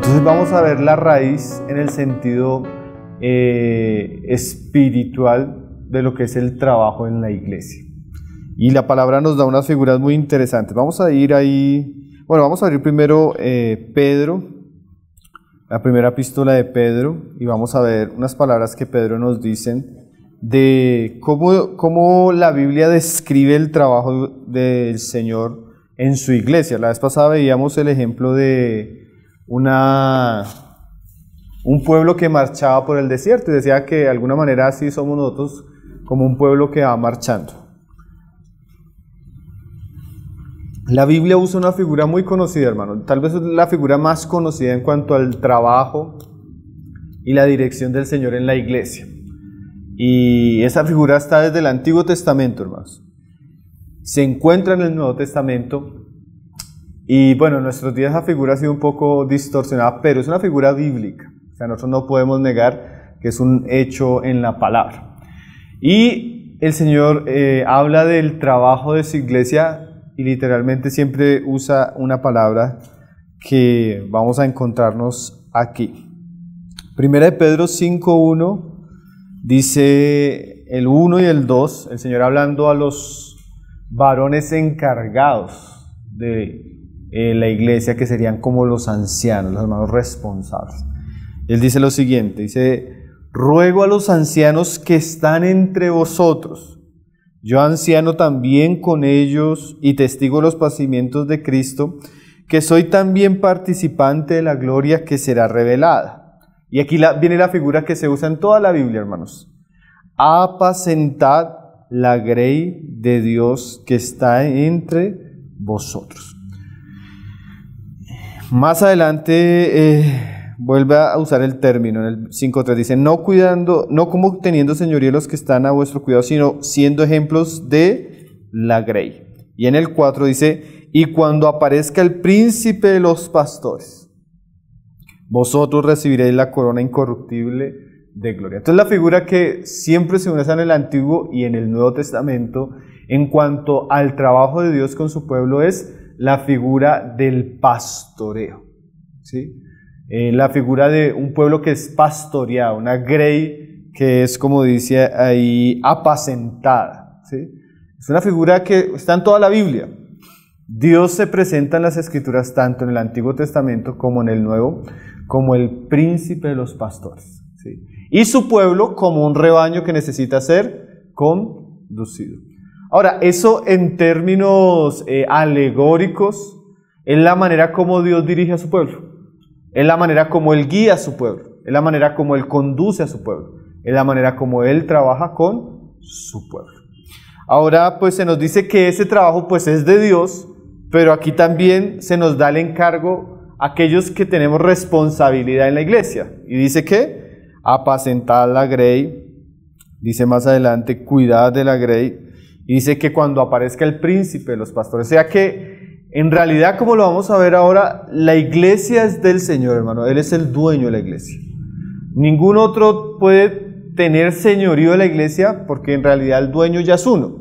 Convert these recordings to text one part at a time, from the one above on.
Entonces vamos a ver la raíz en el sentido espiritual de lo que es el trabajo en la iglesia. Y la palabra nos da unas figuras muy interesantes. Vamos a ir ahí, bueno, vamos a abrir primero Pedro, la primera epístola de Pedro, y vamos a ver unas palabras que Pedro nos dicen de cómo la Biblia describe el trabajo del Señor en su iglesia. La vez pasada veíamos el ejemplo de un pueblo que marchaba por el desierto y decía que de alguna manera así somos nosotros, como un pueblo que va marchando. La Biblia usa una figura muy conocida, hermano, tal vez es la figura más conocida en cuanto al trabajo y la dirección del Señor en la iglesia. Y esa figura está desde el Antiguo Testamento, hermanos. Se encuentra en el Nuevo Testamento. Y bueno, en nuestros días esa figura ha sido un poco distorsionada, pero es una figura bíblica. O sea, nosotros no podemos negar que es un hecho en la palabra. Y el Señor habla del trabajo de su iglesia y literalmente siempre usa una palabra que vamos a encontrarnos aquí. Primera de Pedro 5:1 dice el 1 y el 2, el Señor hablando a los varones encargados de la iglesia, que serían como los ancianos, los hermanos responsables. Él dice lo siguiente, dice: ruego a los ancianos que están entre vosotros, yo anciano también con ellos y testigo de los padecimientos de Cristo, que soy también participante de la gloria que será revelada. Y aquí viene la figura que se usa en toda la Biblia, hermanos. Apacentad la grey de Dios que está entre vosotros. Más adelante vuelve a usar el término, en el 5:3 dice: no como teniendo señoría los que están a vuestro cuidado, sino siendo ejemplos de la grey. Y en el 4 dice: y cuando aparezca el príncipe de los pastores, vosotros recibiréis la corona incorruptible de gloria. Entonces la figura que siempre se usa en el Antiguo y en el Nuevo Testamento en cuanto al trabajo de Dios con su pueblo es la figura del pastoreo, ¿sí? La figura de un pueblo que es pastoreado, una grey que es, como dice ahí, apacentada, ¿sí? Es una figura que está en toda la Biblia. Dios se presenta en las Escrituras tanto en el Antiguo Testamento como en el Nuevo como el príncipe de los pastores, ¿sí? Y su pueblo como un rebaño que necesita ser conducido. Ahora, eso en términos alegóricos es la manera como Dios dirige a su pueblo, es la manera como Él guía a su pueblo, es la manera como Él conduce a su pueblo, es la manera como Él trabaja con su pueblo. Ahora pues se nos dice que ese trabajo pues es de Dios, pero aquí también se nos da el encargo a aquellos que tenemos responsabilidad en la iglesia. Y dice que apacentad la grey, dice más adelante, cuidad de la grey. Y dice que cuando aparezca el príncipe de los pastores, o sea que en realidad, como lo vamos a ver ahora, la iglesia es del Señor, hermano. Él es el dueño de la iglesia. Ningún otro puede tener señorío de la iglesia porque en realidad el dueño ya es uno.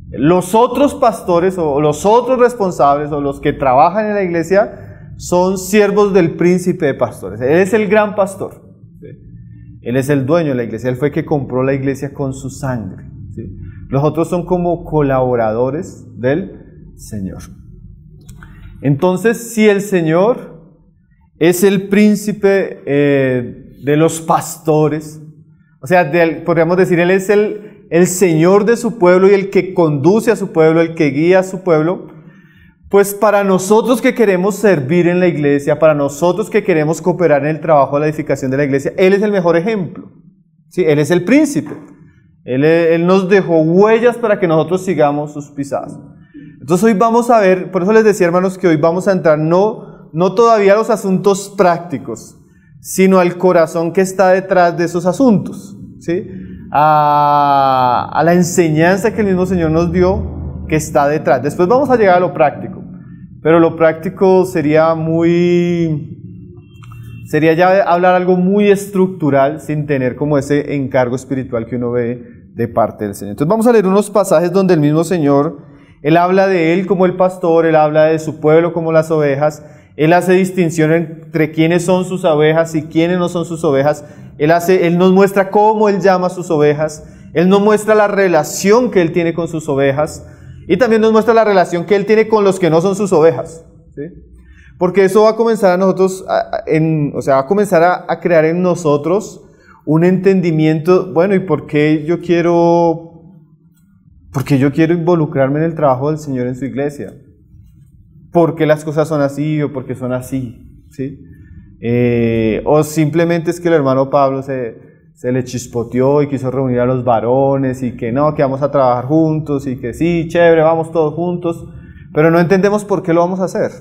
Los otros pastores o los otros responsables o los que trabajan en la iglesia son siervos del príncipe de pastores. Él es el gran pastor, ¿sí? Él es el dueño de la iglesia. Él fue el que compró la iglesia con su sangre, ¿sí? Los otros son como colaboradores del Señor. Entonces, si el Señor es el príncipe de los pastores, o sea, podríamos decir, Él es el Señor de su pueblo y el que conduce a su pueblo, el que guía a su pueblo, pues para nosotros que queremos servir en la iglesia, para nosotros que queremos cooperar en el trabajo de la edificación de la iglesia, Él es el mejor ejemplo, ¿sí? Él es el príncipe. Él nos dejó huellas para que nosotros sigamos sus pisadas. Entonces hoy vamos a ver, por eso les decía, hermanos, que hoy vamos a entrar no todavía a los asuntos prácticos, sino al corazón que está detrás de esos asuntos, ¿sí? A la enseñanza que el mismo Señor nos dio que está detrás. Después vamos a llegar a lo práctico, pero lo práctico sería ya hablar algo muy estructural sin tener como ese encargo espiritual que uno ve de parte del Señor. Entonces vamos a leer unos pasajes donde el mismo Señor, Él habla de Él como el pastor, Él habla de su pueblo como las ovejas, Él hace distinción entre quiénes son sus ovejas y quiénes no son sus ovejas. Él nos muestra cómo Él llama a sus ovejas. Él nos muestra la relación que Él tiene con sus ovejas. Y también nos muestra la relación que Él tiene con los que no son sus ovejas, ¿sí? Porque eso va a comenzar a nosotros, va a comenzar a crear en nosotros un entendimiento, bueno, ¿y por qué yo quiero involucrarme en el trabajo del Señor en su iglesia? ¿Por qué las cosas son así o por qué son así? ¿Sí? O simplemente es que el hermano Pablo se le chispoteó y quiso reunir a los varones y que no, que vamos a trabajar juntos y que sí, chévere, vamos todos juntos, pero no entendemos por qué lo vamos a hacer,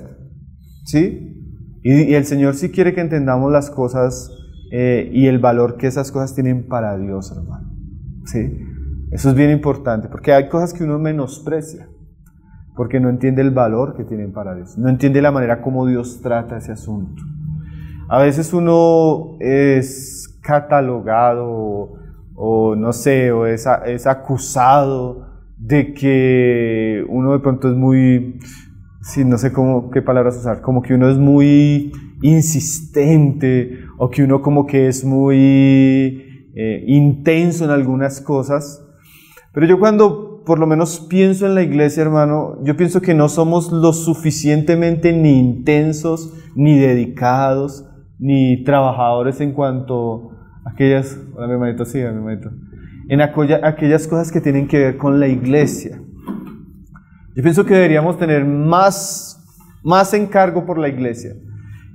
¿sí? Y el Señor sí quiere que entendamos las cosas y el valor que esas cosas tienen para Dios, hermano, ¿sí? Eso es bien importante, porque hay cosas que uno menosprecia, porque no entiende el valor que tienen para Dios, no entiende la manera como Dios trata ese asunto. A veces uno es catalogado o no sé, o es acusado de que uno de pronto es muy, sí, no sé qué palabras usar, como que uno es muy insistente o que uno como que es muy intenso en algunas cosas. Pero yo cuando por lo menos pienso en la iglesia, hermano, yo pienso que no somos lo suficientemente ni intensos, ni dedicados, ni trabajadores en cuanto a aquellas, hola mi hermanito, sí, mi hermanito, en aquellas cosas que tienen que ver con la iglesia. Yo pienso que deberíamos tener más encargo por la iglesia.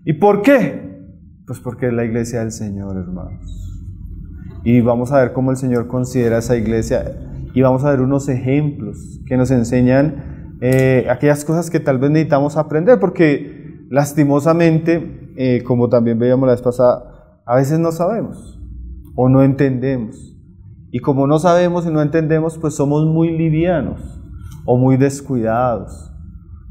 ¿Y por qué? Pues porque es la iglesia del Señor, hermanos. Y vamos a ver cómo el Señor considera esa iglesia. Y vamos a ver unos ejemplos que nos enseñan aquellas cosas que tal vez necesitamos aprender, porque lastimosamente, como también veíamos la vez pasada, a veces no sabemos o no entendemos. Y como no sabemos y no entendemos, pues somos muy livianos o muy descuidados.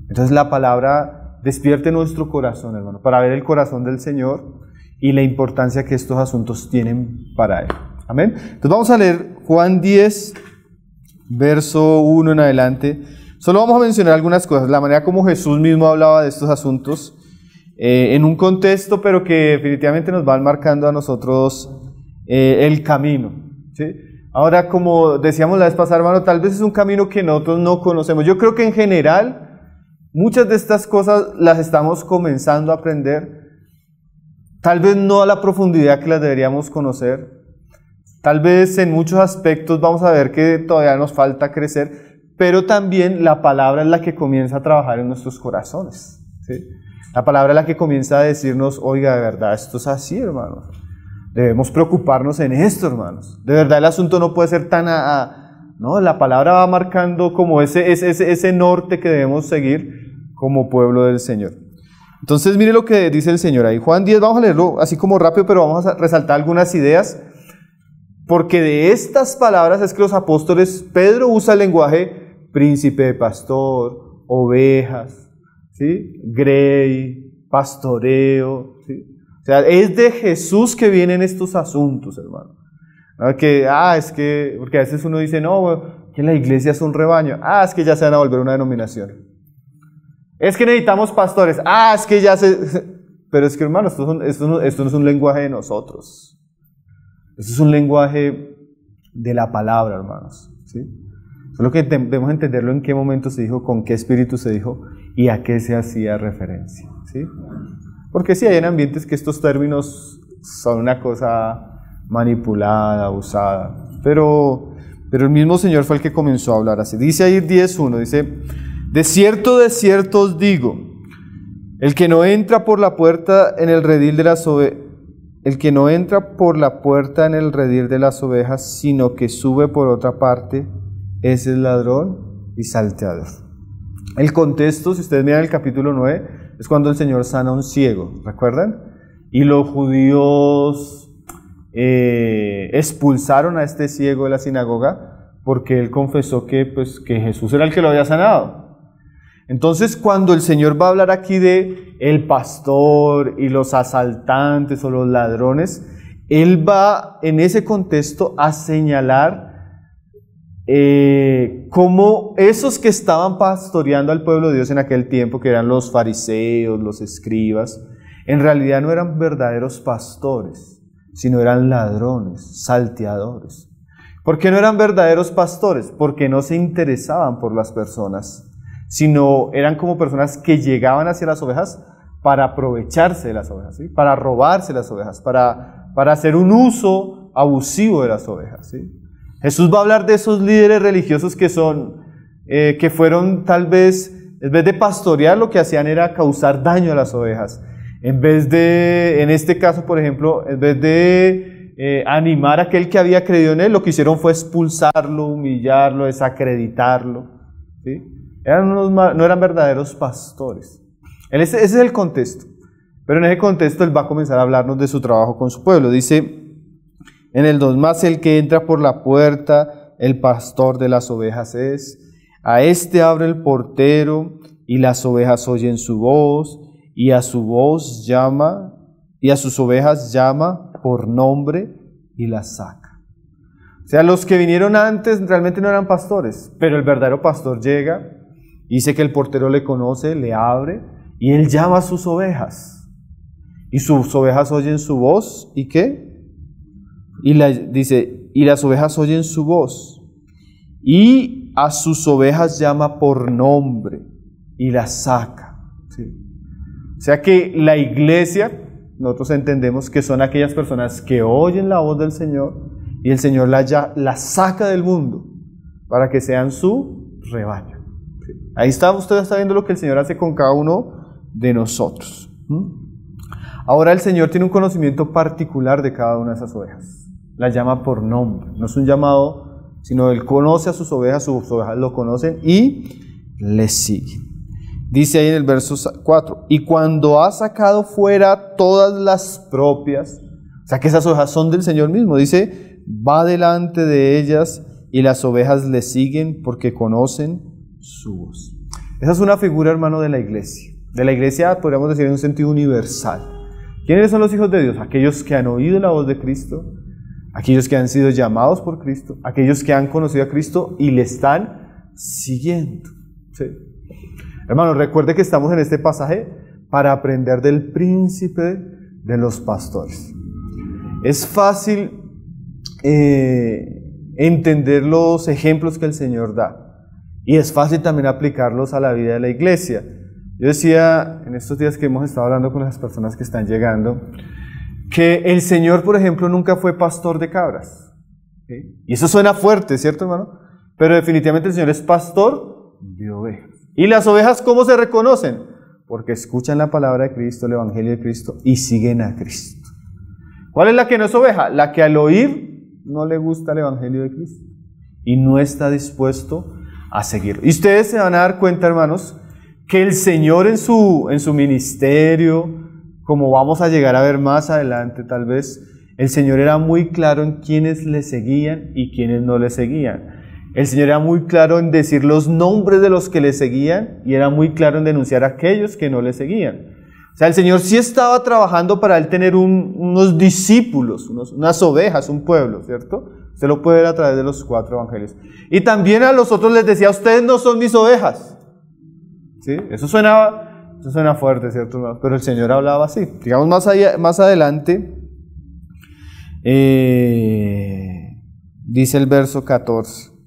Entonces la palabra despierte nuestro corazón, hermano, para ver el corazón del Señor y la importancia que estos asuntos tienen para Él. Amén. Entonces vamos a leer Juan 10, verso 1 en adelante. Solo vamos a mencionar algunas cosas, la manera como Jesús mismo hablaba de estos asuntos, en un contexto, pero que definitivamente nos van marcando a nosotros el camino, ¿sí? Ahora, como decíamos la vez pasada, hermano, tal vez es un camino que nosotros no conocemos. Yo creo que en general, muchas de estas cosas las estamos comenzando a aprender, tal vez no a la profundidad que las deberíamos conocer. Tal vez en muchos aspectos vamos a ver que todavía nos falta crecer, pero también la palabra es la que comienza a trabajar en nuestros corazones, ¿sí? La palabra es la que comienza a decirnos, oiga, de verdad, esto es así, hermanos. Debemos preocuparnos en esto, hermanos. De verdad el asunto no puede ser tan no, la palabra va marcando como ese norte que debemos seguir como pueblo del Señor. Entonces mire lo que dice el Señor ahí. Juan 10, vamos a leerlo así como rápido, pero vamos a resaltar algunas ideas. Porque de estas palabras es que los apóstoles, Pedro usa el lenguaje príncipe de pastor, ovejas, ¿sí? Grey, pastoreo, ¿sí? O sea, es de Jesús que vienen estos asuntos, hermano. Es que, porque a veces uno dice, no, que la iglesia es un rebaño. Es que ya se van a volver una denominación. Es que necesitamos pastores. Es que ya se... Pero es que, hermano, esto no es un lenguaje de nosotros. Esto es un lenguaje de la palabra, hermanos, ¿sí? Solo que debemos entenderlo en qué momento se dijo, con qué espíritu se dijo y a qué se hacía referencia, ¿sí? Porque sí, hay en ambientes que estos términos son una cosa manipulada, usada, pero el mismo Señor fue el que comenzó a hablar así. Dice ahí 10:1, dice, de cierto os digo, el que no entra por la puerta en el redil de las ovejas, el que no entra por la puerta en el redil de las ovejas, sino que sube por otra parte, ese es ladrón y salteador. El contexto, si ustedes miran el capítulo 9, es cuando el Señor sana a un ciego, ¿recuerdan? Y los judíos expulsaron a este ciego de la sinagoga porque él confesó que Jesús era el que lo había sanado. Entonces, cuando el Señor va a hablar aquí de el pastor y los asaltantes o los ladrones, Él va en ese contexto a señalar cómo esos que estaban pastoreando al pueblo de Dios en aquel tiempo, que eran los fariseos, los escribas, en realidad no eran verdaderos pastores, sino eran ladrones, salteadores. ¿Por qué no eran verdaderos pastores? Porque no se interesaban por las personas, sino eran como personas que llegaban hacia las ovejas para aprovecharse de las ovejas, ¿sí? Para robarse las ovejas, para hacer un uso abusivo de las ovejas, ¿sí? Jesús va a hablar de esos líderes religiosos que fueron tal vez, en vez de pastorear, lo que hacían era causar daño a las ovejas. En este caso, por ejemplo, en vez de animar a aquel que había creído en él, lo que hicieron fue expulsarlo, humillarlo, desacreditarlo, ¿sí? No eran verdaderos pastores. Ese es el contexto. Pero en ese contexto él va a comenzar a hablarnos de su trabajo con su pueblo. Dice en el 2, más el que entra por la puerta, el pastor de las ovejas es. A este abre el portero, y las ovejas oyen su voz, y a su voz llama, y a sus ovejas llama por nombre, y las saca. O sea, los que vinieron antes realmente no eran pastores, pero el verdadero pastor llega, dice que el portero le conoce, le abre, y él llama a sus ovejas. Y sus ovejas oyen su voz, ¿y qué? Dice, y las ovejas oyen su voz, y a sus ovejas llama por nombre, y las saca, ¿sí? O sea que la iglesia, nosotros entendemos que son aquellas personas que oyen la voz del Señor, y el Señor la saca del mundo, para que sean su rebaño, ¿sí? Ahí está, usted está viendo lo que el Señor hace con cada uno de nosotros. Ahora el Señor tiene un conocimiento particular de cada una de esas ovejas. Las llama por nombre. No es un llamado, sino Él conoce a sus ovejas lo conocen y le siguen. Dice ahí en el verso 4, y cuando ha sacado fuera todas las propias, o sea que esas ovejas son del Señor mismo, dice, va delante de ellas y las ovejas le siguen porque conocen su voz. Esa es una figura, hermano, de la iglesia, podríamos decir en un sentido universal. ¿Quiénes son los hijos de Dios? Aquellos que han oído la voz de Cristo, aquellos que han sido llamados por Cristo, aquellos que han conocido a Cristo y le están siguiendo, ¿sí? Hermano, recuerde que estamos en este pasaje para aprender del príncipe de los pastores. Es fácil entender los ejemplos que el Señor da y es fácil también aplicarlos a la vida de la iglesia. Yo decía en estos días que hemos estado hablando con las personas que están llegando, que el Señor, por ejemplo, nunca fue pastor de cabras, ¿sí? Y eso suena fuerte, ¿cierto, hermano? Pero definitivamente el Señor es pastor de ovejas. ¿Y las ovejas cómo se reconocen? Porque escuchan la palabra de Cristo, el Evangelio de Cristo, y siguen a Cristo. ¿Cuál es la que no es oveja? La que al oír no le gusta el Evangelio de Cristo y no está dispuesto a seguirlo. Y ustedes se van a dar cuenta, hermanos, que el Señor en su ministerio, como vamos a llegar a ver más adelante tal vez, el Señor era muy claro en quiénes le seguían y quiénes no le seguían. El Señor era muy claro en decir los nombres de los que le seguían y era muy claro en denunciar a aquellos que no le seguían. O sea, el Señor sí estaba trabajando para Él tener unos discípulos, unas ovejas, un pueblo, ¿cierto? Usted lo puede ver a través de los 4 evangelios. Y también a los otros les decía, ustedes no son mis ovejas, ¿sí? Eso suena fuerte, ¿cierto? Pero el Señor hablaba así. Digamos más adelante, dice el verso 14.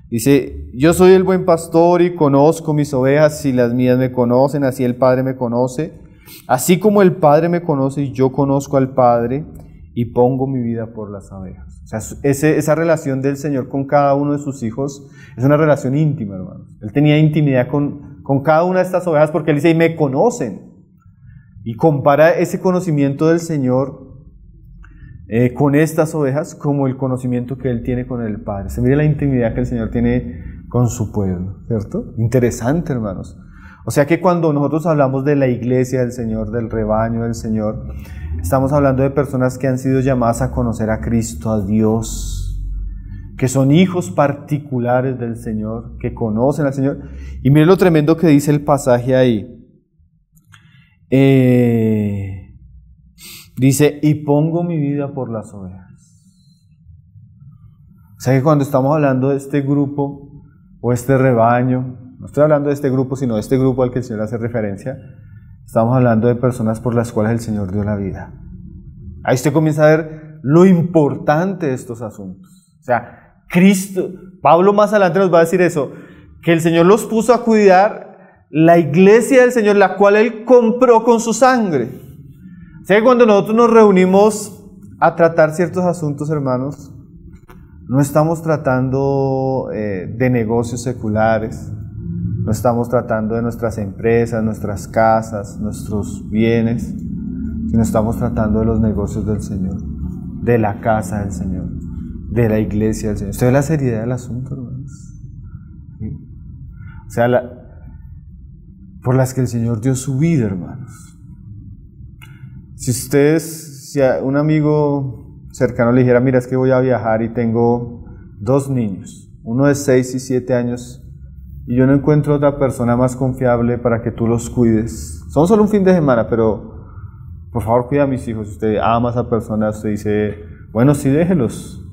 Dice, yo soy el buen pastor y conozco mis ovejas y las mías me conocen, así el Padre me conoce. Así como el Padre me conoce y yo conozco al Padre y pongo mi vida por las ovejas. O sea, esa relación del Señor con cada uno de sus hijos es una relación íntima, hermanos. Él tenía intimidad con cada una de estas ovejas porque Él dice, y me conocen. Y compara ese conocimiento del Señor con estas ovejas como el conocimiento que Él tiene con el Padre. Se mire la intimidad que el Señor tiene con su pueblo, ¿cierto? Interesante, hermanos. O sea que cuando nosotros hablamos de la iglesia del Señor, del rebaño del Señor, estamos hablando de personas que han sido llamadas a conocer a Cristo, a Dios, que son hijos particulares del Señor, que conocen al Señor. Y mire lo tremendo que dice el pasaje ahí. Dice, y pongo mi vida por las ovejas. O sea que cuando estamos hablando de este grupo o este rebaño, no estoy hablando de este grupo, sino de este grupo al que el Señor hace referencia, estamos hablando de personas por las cuales el Señor dio la vida. Ahí usted comienza a ver lo importante de estos asuntos. O sea, Cristo, Pablo más adelante nos va a decir eso, que el Señor los puso a cuidar la iglesia del Señor, la cual Él compró con su sangre. O sea que cuando nosotros nos reunimos a tratar ciertos asuntos, hermanos, no estamos tratando de negocios seculares, no estamos tratando de nuestras empresas, nuestras casas, nuestros bienes, sino estamos tratando de los negocios del Señor, de la casa del Señor, de la iglesia del Señor. ¿Usted ve la seriedad del asunto, hermanos? ¿Sí? O sea, por las que el Señor dio su vida, hermanos. Si un amigo cercano le dijera, mira, es que voy a viajar y tengo 2 niños, uno de 6 y 7 años, y yo no encuentro otra persona más confiable para que tú los cuides. Son solo un fin de semana, pero por favor cuida a mis hijos. Si usted ama a esa persona, usted dice, bueno, sí, déjelos,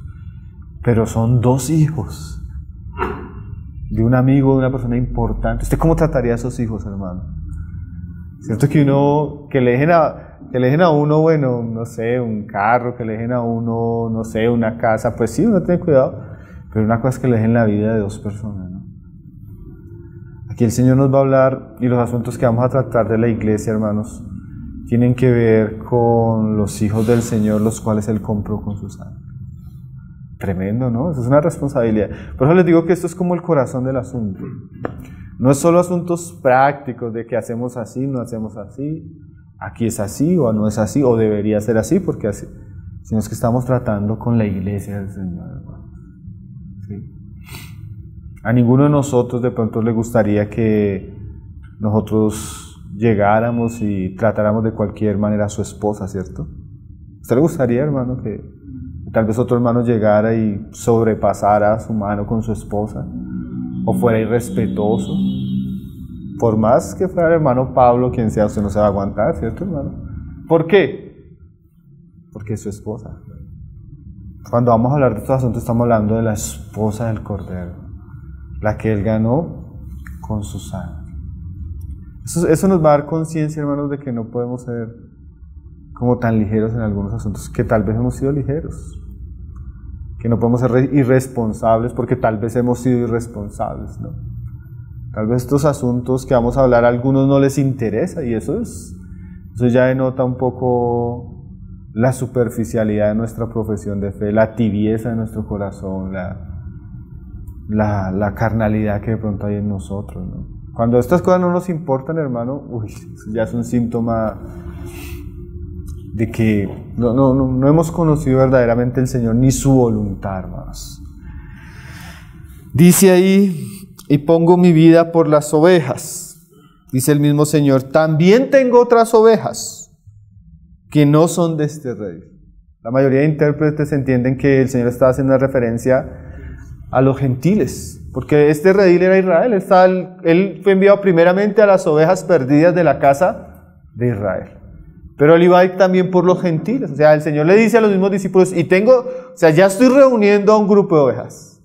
pero son 2 hijos de un amigo, de una persona importante. ¿Usted cómo trataría a esos hijos, hermano? Cierto que le dejen a uno, bueno, no sé, un carro, que le dejen a uno, no sé, una casa, pues sí, uno tiene cuidado, pero una cosa es que le dejen la vida de 2 personas, ¿no? Aquí el Señor nos va a hablar, y los asuntos que vamos a tratar de la iglesia, hermanos, tienen que ver con los hijos del Señor, los cuales Él compró con su sangre. Tremendo, ¿no? Eso es una responsabilidad. Por eso les digo que esto es como el corazón del asunto. No es solo asuntos prácticos de que hacemos así, no hacemos así, aquí es así o no es así, o debería ser así, porque así, sino es que estamos tratando con la iglesia del Señor, hermanos. ¿Sí? A ninguno de nosotros de pronto le gustaría que nosotros llegáramos y tratáramos de cualquier manera a su esposa, ¿cierto? ¿A usted le gustaría, hermano, que tal vez otro hermano llegara y sobrepasara su mano con su esposa? ¿O fuera irrespetuoso? Por más que fuera el hermano Pablo, quien sea, usted no se va a aguantar, ¿cierto, hermano? ¿Por qué? Porque es su esposa. Cuando vamos a hablar de estos asuntos, estamos hablando de la esposa del Cordero, la que Él ganó con su sangre. Eso nos va a dar conciencia, hermanos, de que no podemos ser como tan ligeros en algunos asuntos, que tal vez hemos sido ligeros, que no podemos ser irresponsables porque tal vez hemos sido irresponsables, ¿no? Tal vez estos asuntos que vamos a hablar a algunos no les interesa, y eso ya denota un poco la superficialidad de nuestra profesión de fe, la tibieza de nuestro corazón, la carnalidad que de pronto hay en nosotros, ¿no? Cuando estas cosas no nos importan, hermano, eso ya es un síntoma de que no hemos conocido verdaderamente el Señor ni su voluntad, hermanos. Dice ahí, y pongo mi vida por las ovejas. Dice el mismo Señor, también tengo otras ovejas que no son de este redil. La mayoría de intérpretes entienden que el Señor está haciendo una referencia a los gentiles, porque este redil era Israel. Él fue enviado primeramente a las ovejas perdidas de la casa de Israel. Pero Él iba a ir también por los gentiles. O sea, el Señor le dice a los mismos discípulos, ya estoy reuniendo a un grupo de ovejas,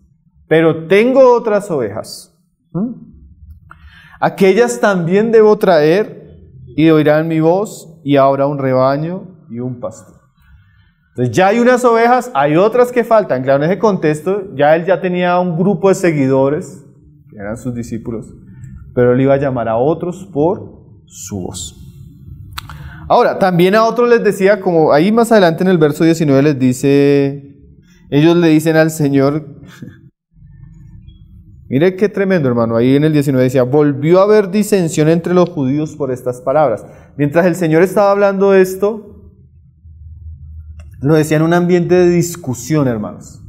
pero tengo otras ovejas. Aquellas también debo traer, y oirán mi voz, y habrá un rebaño y un pastor. Entonces ya hay unas ovejas, hay otras que faltan. Claro, en ese contexto, Él ya tenía un grupo de seguidores, que eran sus discípulos, pero Él iba a llamar a otros por su voz. Ahora, también a otros les decía, como ahí más adelante en el verso 19 les dice, ellos le dicen al Señor, mire qué tremendo, hermano, ahí en el 19 decía, volvió a haber disensión entre los judíos por estas palabras. Mientras el Señor estaba hablando esto, lo decía en un ambiente de discusión, hermanos.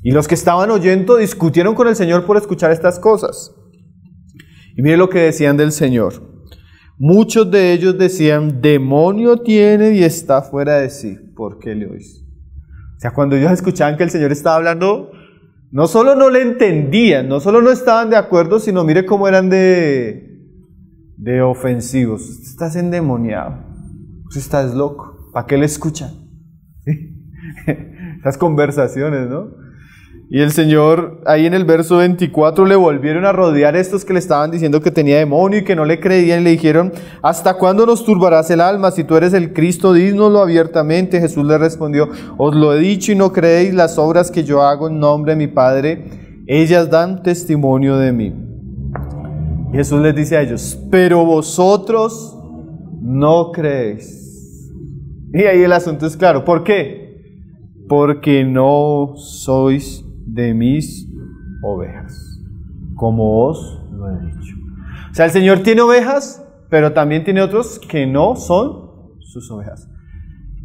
Y los que estaban oyendo discutieron con el Señor por escuchar estas cosas. Y mire lo que decían del Señor. Muchos de ellos decían, demonio tiene y está fuera de sí. ¿Por qué le oís? O sea, cuando ellos escuchaban que el Señor estaba hablando, no solo no le entendían, no solo no estaban de acuerdo, sino mire cómo eran de ofensivos. Usted está endemoniado, usted está loco, ¿para qué le escuchan? ¿Sí? Esas conversaciones, ¿no? Y el Señor, ahí en el verso 24, le volvieron a rodear estos que le estaban diciendo que tenía demonio y que no le creían. Y le dijeron: ¿hasta cuándo nos turbarás el alma? Si tú eres el Cristo, dínoslo abiertamente. Jesús le respondió: os lo he dicho y no creéis. Las obras que yo hago en nombre de mi Padre, ellas dan testimonio de mí. Y Jesús les dice a ellos: pero vosotros no creéis. Y ahí el asunto es claro. ¿Por qué? Porque no sois de mis ovejas, como os lo he dicho. O sea, el Señor tiene ovejas, pero también tiene otros que no son sus ovejas.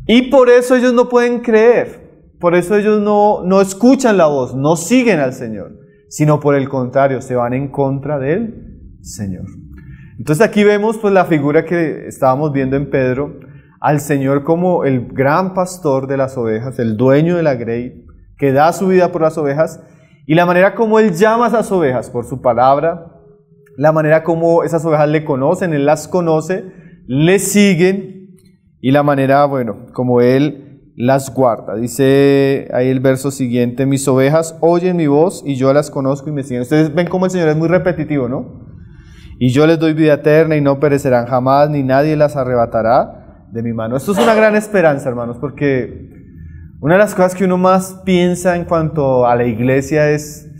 Y por eso ellos no pueden creer, por eso ellos no escuchan la voz, no siguen al Señor, sino por el contrario, se van en contra del Señor. Entonces aquí vemos pues la figura que estábamos viendo en Pedro, al Señor como el gran pastor de las ovejas, el dueño de la grey, que da su vida por las ovejas, y la manera como Él llama a esas ovejas por su palabra, la manera como esas ovejas le conocen, Él las conoce, le siguen, y la manera, bueno, como Él las guarda. Dice ahí el verso siguiente: mis ovejas oyen mi voz y yo las conozco y me siguen. Ustedes ven cómo el Señor es muy repetitivo, ¿no? Y yo les doy vida eterna y no perecerán jamás, ni nadie las arrebatará de mi mano. Esto es una gran esperanza, hermanos, porque una de las cosas que uno más piensa en cuanto a la iglesia es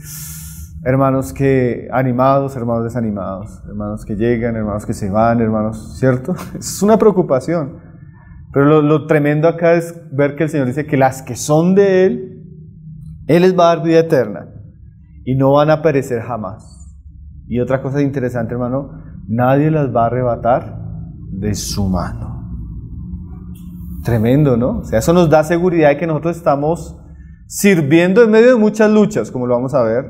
hermanos que animados, hermanos desanimados, hermanos que llegan, hermanos que se van, hermanos, ¿cierto? Es una preocupación. Pero lo tremendo acá es ver que el Señor dice que las que son de Él les va a dar vida eterna y no van a perecer jamás. Y otra cosa interesante, hermano, nadie las va a arrebatar de su mano. Tremendo, ¿no? O sea, eso nos da seguridad de que nosotros estamos sirviendo en medio de muchas luchas, como lo vamos a ver,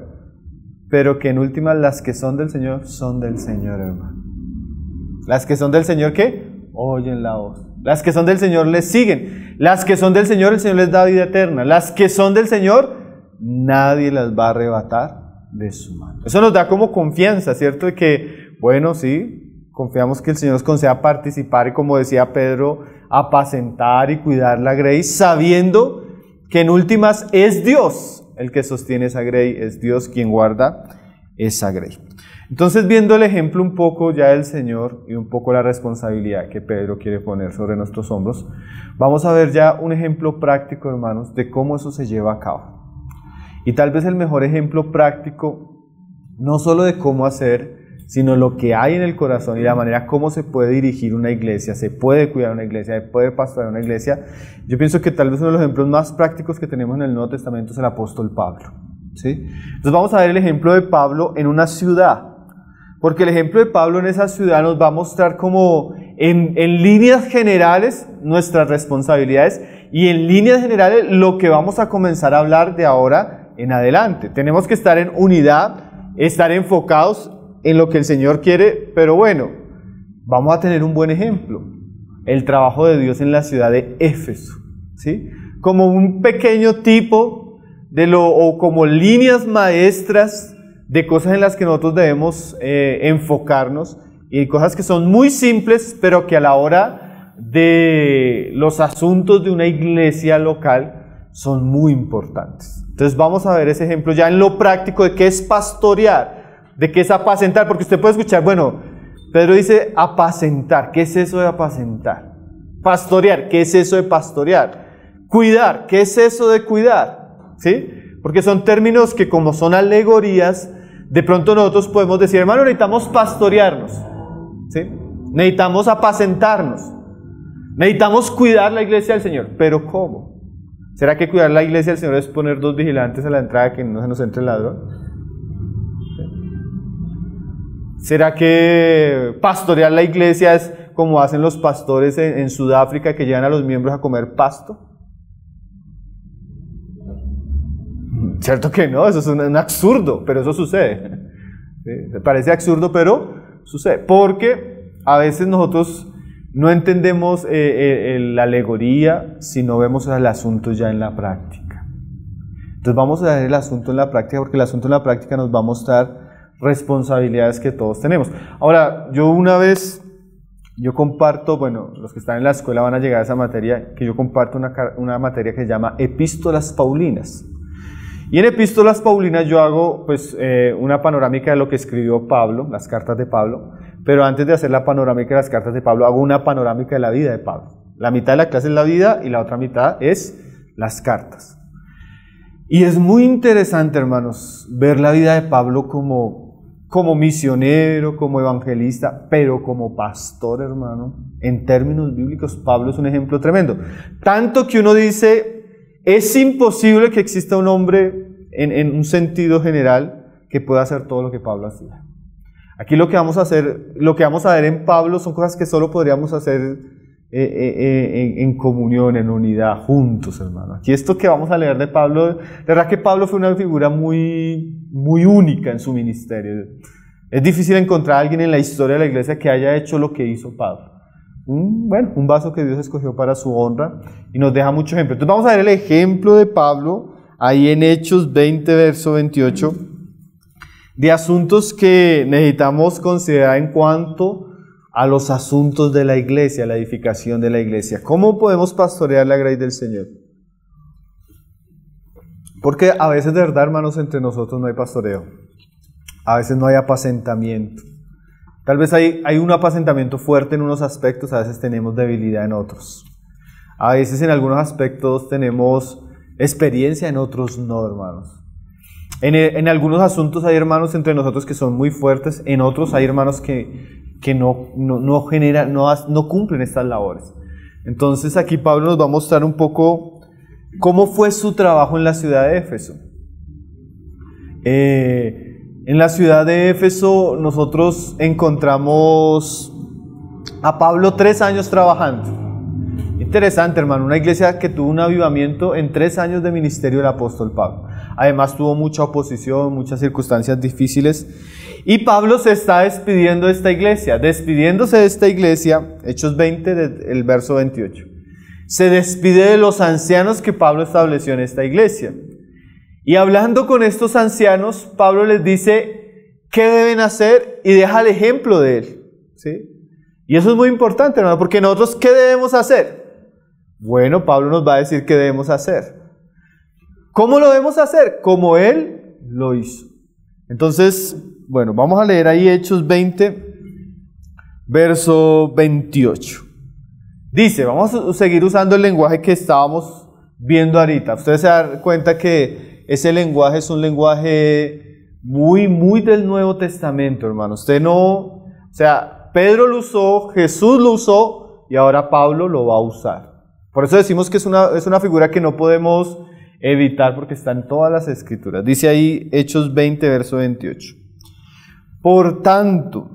pero que en últimas las que son del Señor, hermano. Las que son del Señor, ¿qué? Oyen la voz. Las que son del Señor les siguen. Las que son del Señor, el Señor les da vida eterna. Las que son del Señor, nadie las va a arrebatar de su mano. Eso nos da como confianza, ¿cierto? De que, bueno, sí, confiamos que el Señor nos conceda participar y, como decía Pedro, apacentar y cuidar la grey, sabiendo que en últimas es Dios el que sostiene esa grey, es Dios quien guarda esa grey. Entonces, viendo el ejemplo un poco ya del Señor y un poco la responsabilidad que Pedro quiere poner sobre nuestros hombros, vamos a ver ya un ejemplo práctico, hermanos, de cómo eso se lleva a cabo. Y tal vez el mejor ejemplo práctico, no solo de cómo hacer, sino lo que hay en el corazón y la manera como se puede dirigir una iglesia, se puede cuidar una iglesia, se puede pastorear una iglesia. Yo pienso que tal vez uno de los ejemplos más prácticos que tenemos en el Nuevo Testamento es el apóstol Pablo, ¿sí? Entonces vamos a ver el ejemplo de Pablo en una ciudad, porque el ejemplo de Pablo en esa ciudad nos va a mostrar como en líneas generales nuestras responsabilidades y en líneas generales lo que vamos a comenzar a hablar de ahora en adelante. Tenemos que estar en unidad, estar enfocados en lo que el Señor quiere, pero bueno, vamos a tener un buen ejemplo, el trabajo de Dios en la ciudad de Éfeso, ¿sí? Como un pequeño tipo o como líneas maestras de cosas en las que nosotros debemos enfocarnos, y cosas que son muy simples, pero que a la hora de los asuntos de una iglesia local son muy importantes. Entonces vamos a ver ese ejemplo ya en lo práctico de qué es pastorear, de qué es apacentar, porque usted puede escuchar, bueno, Pedro dice apacentar. ¿Qué es eso de apacentar? Pastorear. ¿Qué es eso de pastorear? Cuidar. ¿Qué es eso de cuidar? ¿Sí? Porque son términos que, como son alegorías, de pronto nosotros podemos decir, hermano, necesitamos pastorearnos, ¿sí? Necesitamos apacentarnos, necesitamos cuidar la iglesia del Señor. ¿Pero cómo? ¿Será que cuidar la iglesia del Señor es poner 2 vigilantes a la entrada que no se nos entre el ladrón? ¿Será que pastorear la iglesia es como hacen los pastores en Sudáfrica, que llevan a los miembros a comer pasto? Cierto que no, eso es un absurdo, pero eso sucede. ¿Sí? Parece absurdo, pero sucede. Porque a veces nosotros no entendemos la alegoría si no vemos el asunto ya en la práctica. Entonces vamos a ver el asunto en la práctica, porque el asunto en la práctica nos va a mostrar responsabilidades que todos tenemos. Ahora, yo comparto, bueno, los que están en la escuela van a llegar a esa materia, que yo comparto una materia que se llama Epístolas Paulinas. Y en Epístolas Paulinas yo hago pues una panorámica de lo que escribió Pablo, las cartas de Pablo, pero antes de hacer la panorámica de las cartas de Pablo, hago una panorámica de la vida de Pablo. La mitad de la clase es la vida y la otra mitad es las cartas. Y es muy interesante, hermanos, ver la vida de Pablo como misionero, como evangelista, pero como pastor, hermano. En términos bíblicos, Pablo es un ejemplo tremendo. Tanto que uno dice, es imposible que exista un hombre en un sentido general que pueda hacer todo lo que Pablo hacía. Aquí lo que vamos a ver en Pablo son cosas que solo podríamos hacer en comunión, en unidad, juntos, hermano. Aquí esto que vamos a leer de Pablo, de verdad que Pablo fue una figura muy, muy única en su ministerio. Es difícil encontrar a alguien en la historia de la iglesia que haya hecho lo que hizo Pablo. Un vaso que Dios escogió para su honra y nos deja mucho ejemplo. Entonces vamos a ver el ejemplo de Pablo ahí en Hechos 20, verso 28, de asuntos que necesitamos considerar en cuanto a los asuntos de la iglesia, la edificación de la iglesia. ¿Cómo podemos pastorear la gracia del Señor? Porque a veces de verdad, hermanos, entre nosotros no hay pastoreo. A veces no hay apacentamiento. Tal vez hay un apacentamiento fuerte en unos aspectos, a veces tenemos debilidad en otros. A veces en algunos aspectos tenemos experiencia, en otros no, hermanos. En algunos asuntos hay hermanos entre nosotros que son muy fuertes, en otros hay hermanos que no cumplen estas labores. Entonces aquí Pablo nos va a mostrar un poco cómo fue su trabajo en la ciudad de Éfeso. En la ciudad de Éfeso nosotros encontramos a Pablo 3 años trabajando. Interesante, hermano, una iglesia que tuvo un avivamiento en 3 años de ministerio del apóstol Pablo. Además tuvo mucha oposición, muchas circunstancias difíciles. Y Pablo se está despidiendo de esta iglesia. Despidiéndose de esta iglesia, Hechos 20, el verso 28. Se despide de los ancianos que Pablo estableció en esta iglesia. Y hablando con estos ancianos, Pablo les dice qué deben hacer y deja el ejemplo de él. ¿Sí? Y eso es muy importante, hermano, porque nosotros, ¿qué debemos hacer? Bueno, Pablo nos va a decir qué debemos hacer. ¿Cómo lo debemos hacer? Como él lo hizo. Entonces, bueno, vamos a leer ahí Hechos 20, verso 28. Dice, vamos a seguir usando el lenguaje que estábamos viendo ahorita. Ustedes se dan cuenta que ese lenguaje es un lenguaje muy, muy del Nuevo Testamento, hermano. Pedro lo usó, Jesús lo usó y ahora Pablo lo va a usar. Por eso decimos que es una figura que no podemos evitar porque está en todas las escrituras. Dice ahí Hechos 20, verso 28. Por tanto,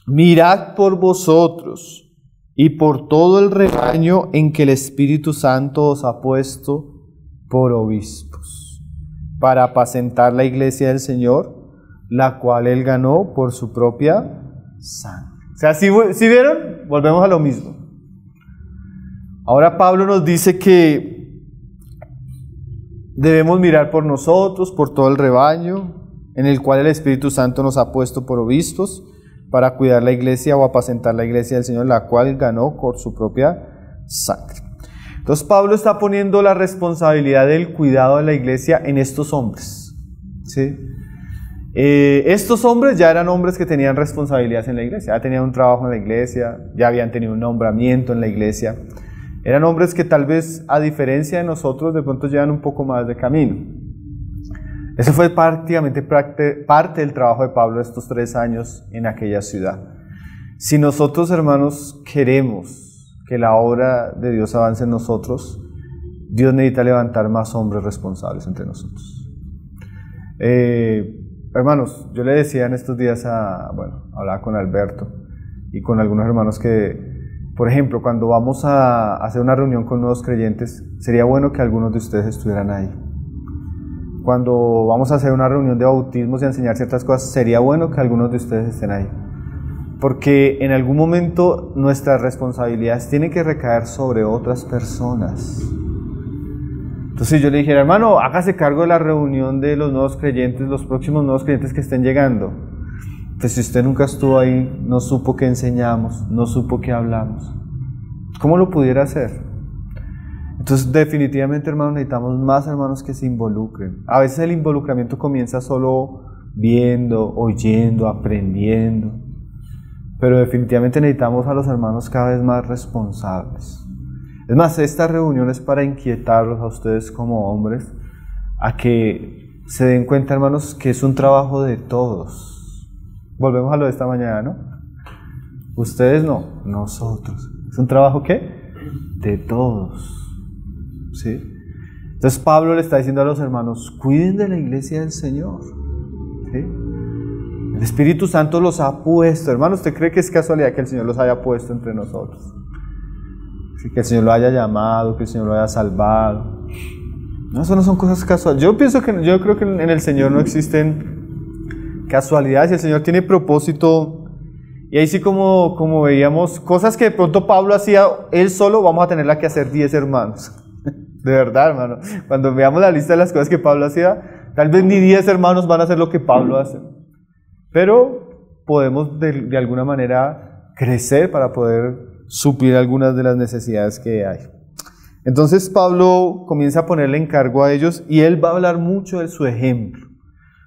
mirad por vosotros y por todo el rebaño en que el Espíritu Santo os ha puesto por obispos, para apacentar la iglesia del Señor, la cual él ganó por su propia sangre. O sea, ¿sí vieron? Volvemos a lo mismo. Ahora Pablo nos dice que debemos mirar por nosotros, por todo el rebaño, en el cual el Espíritu Santo nos ha puesto por obispos, para cuidar la iglesia o apacentar la iglesia del Señor, la cual ganó por su propia sangre. Entonces Pablo está poniendo la responsabilidad del cuidado de la iglesia en estos hombres. ¿Sí? Estos hombres ya eran hombres que tenían responsabilidades en la iglesia, ya tenían un trabajo en la iglesia, ya habían tenido un nombramiento en la iglesia. Eran hombres que tal vez, a diferencia de nosotros, de pronto llevan un poco más de camino. Eso fue prácticamente parte del trabajo de Pablo estos 3 años en aquella ciudad. Si nosotros, hermanos, queremos que la obra de Dios avance en nosotros, Dios necesita levantar más hombres responsables entre nosotros. Hermanos, yo le decía en estos días hablaba con Alberto y con algunos hermanos que, por ejemplo, cuando vamos a hacer una reunión con nuevos creyentes, sería bueno que algunos de ustedes estuvieran ahí. Cuando vamos a hacer una reunión de bautismos y a enseñar ciertas cosas, sería bueno que algunos de ustedes estén ahí. Porque en algún momento nuestras responsabilidades tienen que recaer sobre otras personas. Entonces yo le dije, hermano, hágase cargo de la reunión de los nuevos creyentes, los próximos nuevos creyentes que estén llegando. Pues si usted nunca estuvo ahí, no supo qué enseñamos, no supo qué hablamos. ¿Cómo lo pudiera hacer? Entonces definitivamente, hermanos, necesitamos más hermanos que se involucren. A veces el involucramiento comienza solo viendo, oyendo, aprendiendo, pero definitivamente necesitamos a los hermanos cada vez más responsables. Es más, esta reunión es para inquietarlos a ustedes como hombres, a que se den cuenta, hermanos, que es un trabajo de todos. Volvemos a lo de esta mañana, ¿no? Ustedes no, nosotros. ¿Es un trabajo qué? De todos. ¿Sí? Entonces Pablo le está diciendo a los hermanos, cuiden de la iglesia del Señor. ¿Sí? El Espíritu Santo los ha puesto. Hermano, ¿usted cree que es casualidad que el Señor los haya puesto entre nosotros? ¿Sí? Que el Señor lo haya llamado, que el Señor lo haya salvado. No, eso no son cosas casuales. Yo creo que en el Señor no existen casualidades. Y el Señor tiene propósito. Y ahí sí como veíamos, cosas que de pronto Pablo hacía él solo, vamos a tenerla que hacer 10 hermanos. De verdad, hermano. Cuando veamos la lista de las cosas que Pablo hacía, tal vez ni 10 hermanos van a hacer lo que Pablo hace. Pero podemos de alguna manera crecer para poder suplir algunas de las necesidades que hay. Entonces Pablo comienza a ponerle encargo a ellos y él va a hablar mucho de su ejemplo.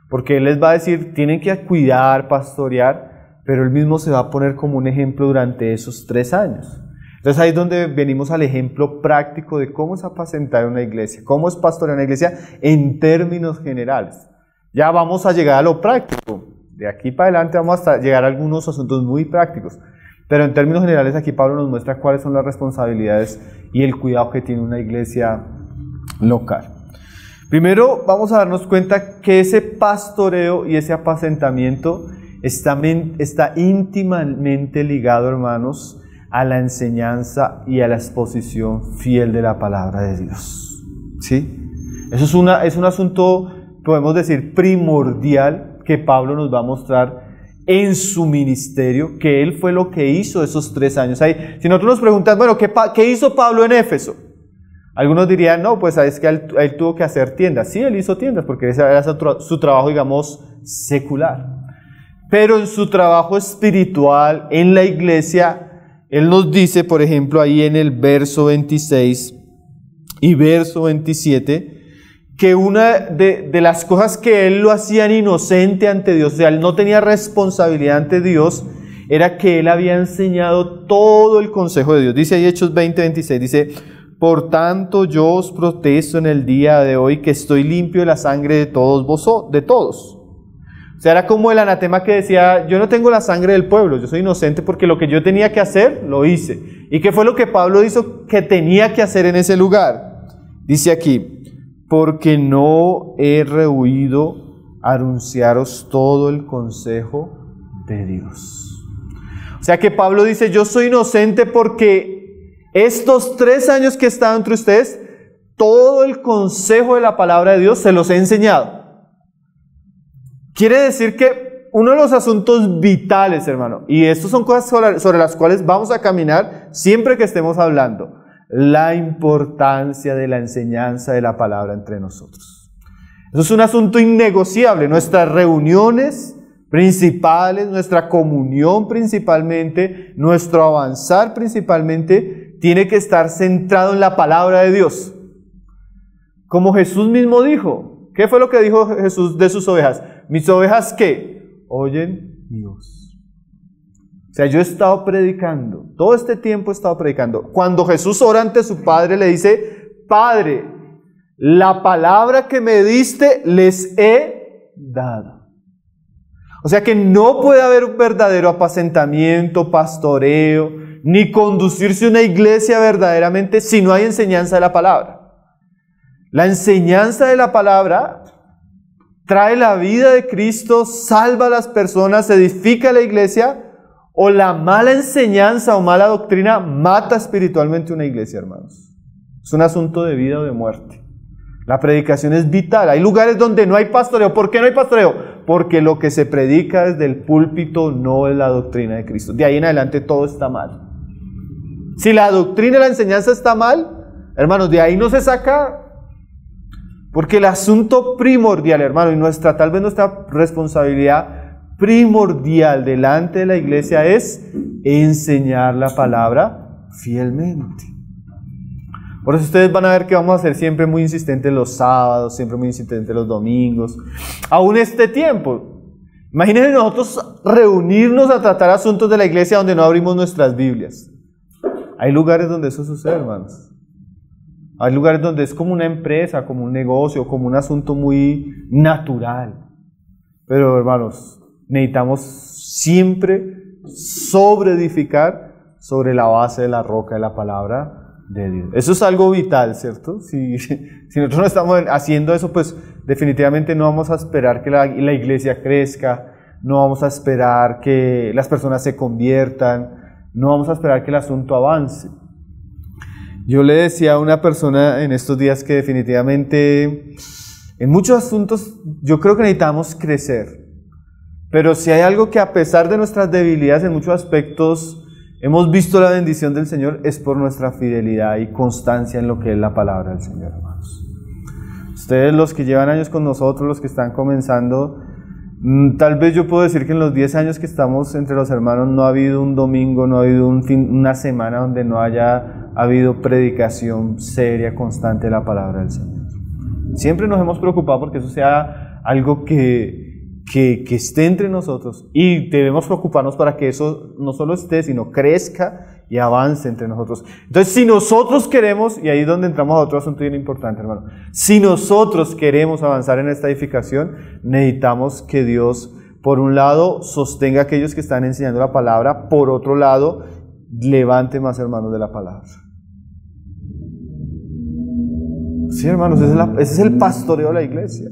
Porque él les va a decir, tienen que cuidar, pastorear, pero él mismo se va a poner como un ejemplo durante esos 3 años. Entonces ahí es donde venimos al ejemplo práctico de cómo es apacentar una iglesia, cómo es pastorear una iglesia en términos generales. Ya vamos a llegar a lo práctico. De aquí para adelante vamos a llegar a algunos asuntos muy prácticos. Pero en términos generales aquí Pablo nos muestra cuáles son las responsabilidades y el cuidado que tiene una iglesia local. Primero vamos a darnos cuenta que ese pastoreo y ese apacentamiento está íntimamente ligado, hermanos, a la enseñanza y a la exposición fiel de la palabra de Dios. ¿Sí? Eso es un asunto, podemos decir, primordial que Pablo nos va a mostrar en su ministerio, que él fue lo que hizo esos 3 años. Ahí, si nosotros nos preguntan, bueno, ¿qué hizo Pablo en Éfeso? Algunos dirían, no, pues es que él tuvo que hacer tiendas. Sí, él hizo tiendas, porque ese era su trabajo, digamos, secular. Pero en su trabajo espiritual, en la iglesia, él nos dice, por ejemplo, ahí en el verso 26 y verso 27, que una de las cosas que él lo hacían inocente ante Dios, o sea, él no tenía responsabilidad ante Dios, era que él había enseñado todo el consejo de Dios. Dice ahí Hechos 20:26, dice, por tanto yo os protesto en el día de hoy que estoy limpio de la sangre de todos vosotros, de todos. O sea, era como el anatema que decía, yo no tengo la sangre del pueblo, yo soy inocente porque lo que yo tenía que hacer, lo hice. ¿Y qué fue lo que Pablo hizo que tenía que hacer en ese lugar? Dice aquí, porque no he rehuido anunciaros todo el consejo de Dios. O sea que Pablo dice, yo soy inocente porque estos 3 años que he estado entre ustedes, todo el consejo de la palabra de Dios se los he enseñado. Quiere decir que uno de los asuntos vitales, hermano, y estas son cosas sobre las cuales vamos a caminar siempre que estemos hablando, la importancia de la enseñanza de la palabra entre nosotros. Eso es un asunto innegociable. Nuestras reuniones principales, nuestra comunión principalmente, nuestro avanzar principalmente, tiene que estar centrado en la palabra de Dios. Como Jesús mismo dijo, ¿qué fue lo que dijo Jesús de sus ovejas? Mis ovejas, ¿qué? Oyen mi voz. O sea, yo he estado predicando, todo este tiempo he estado predicando. Cuando Jesús ora ante su Padre, le dice, Padre, la palabra que me diste les he dado. O sea que no puede haber un verdadero apacentamiento, pastoreo, ni conducirse una iglesia verdaderamente si no hay enseñanza de la palabra. La enseñanza de la palabra trae la vida de Cristo, salva a las personas, edifica la iglesia, o la mala enseñanza o mala doctrina mata espiritualmente una iglesia, hermanos. Es un asunto de vida o de muerte. La predicación es vital. Hay lugares donde no hay pastoreo. ¿Por qué no hay pastoreo? Porque lo que se predica desde el púlpito no es la doctrina de Cristo. De ahí en adelante todo está mal. Si la doctrina y la enseñanza está mal, hermanos, de ahí no se saca. Porque el asunto primordial, hermano, y tal vez nuestra responsabilidad primordial delante de la iglesia es enseñar la palabra fielmente. Por eso ustedes van a ver que vamos a ser siempre muy insistentes los sábados, siempre muy insistentes los domingos. Aún este tiempo. Imagínense nosotros reunirnos a tratar asuntos de la iglesia donde no abrimos nuestras Biblias. Hay lugares donde eso sucede, hermanos. Hay lugares donde es como una empresa, como un negocio, como un asunto muy natural. Pero, hermanos, necesitamos siempre sobreedificar sobre la base de la roca de la palabra de Dios. Eso es algo vital, ¿cierto? Si nosotros no estamos haciendo eso, pues definitivamente no vamos a esperar que la iglesia crezca, no vamos a esperar que las personas se conviertan, no vamos a esperar que el asunto avance. Yo le decía a una persona en estos días que definitivamente en muchos asuntos yo creo que necesitamos crecer, pero si hay algo que a pesar de nuestras debilidades en muchos aspectos hemos visto la bendición del Señor, es por nuestra fidelidad y constancia en lo que es la palabra del Señor, hermanos. Ustedes, los que llevan años con nosotros, los que están comenzando, tal vez yo puedo decir que en los 10 años que estamos entre los hermanos no ha habido un domingo, no ha habido una semana donde no haya habido predicación seria, constante de la palabra del Señor. Siempre nos hemos preocupado porque eso sea algo que esté entre nosotros, y debemos preocuparnos para que eso no solo esté, sino crezca y avance entre nosotros. Entonces, si nosotros queremos, y ahí es donde entramos a otro asunto bien importante, hermano, si nosotros queremos avanzar en esta edificación, necesitamos que Dios, por un lado, sostenga a aquellos que están enseñando la palabra, por otro lado, levante más hermanos de la palabra. Sí, hermanos, ese es el pastoreo de la iglesia.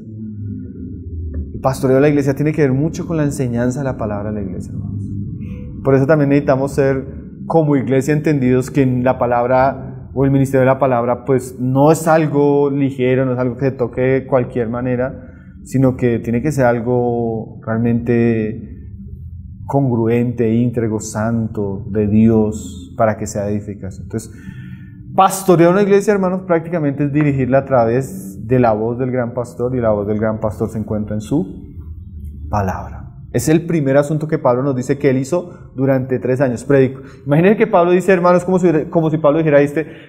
El pastoreo de la iglesia tiene que ver mucho con la enseñanza de la palabra de la iglesia, hermanos. Por eso también necesitamos ser, como iglesia, entendidos que la palabra o el ministerio de la palabra pues no es algo ligero, no es algo que se toque de cualquier manera, sino que tiene que ser algo realmente congruente, íntegro, santo, de Dios, para que sea edificación. Entonces, pastorear una iglesia, hermanos, prácticamente es dirigirla a través de la voz del gran pastor, y la voz del gran pastor se encuentra en su palabra. Es el primer asunto que Pablo nos dice que él hizo durante 3 años, predico. Imagínense que Pablo dice, hermanos, como si Pablo dijera,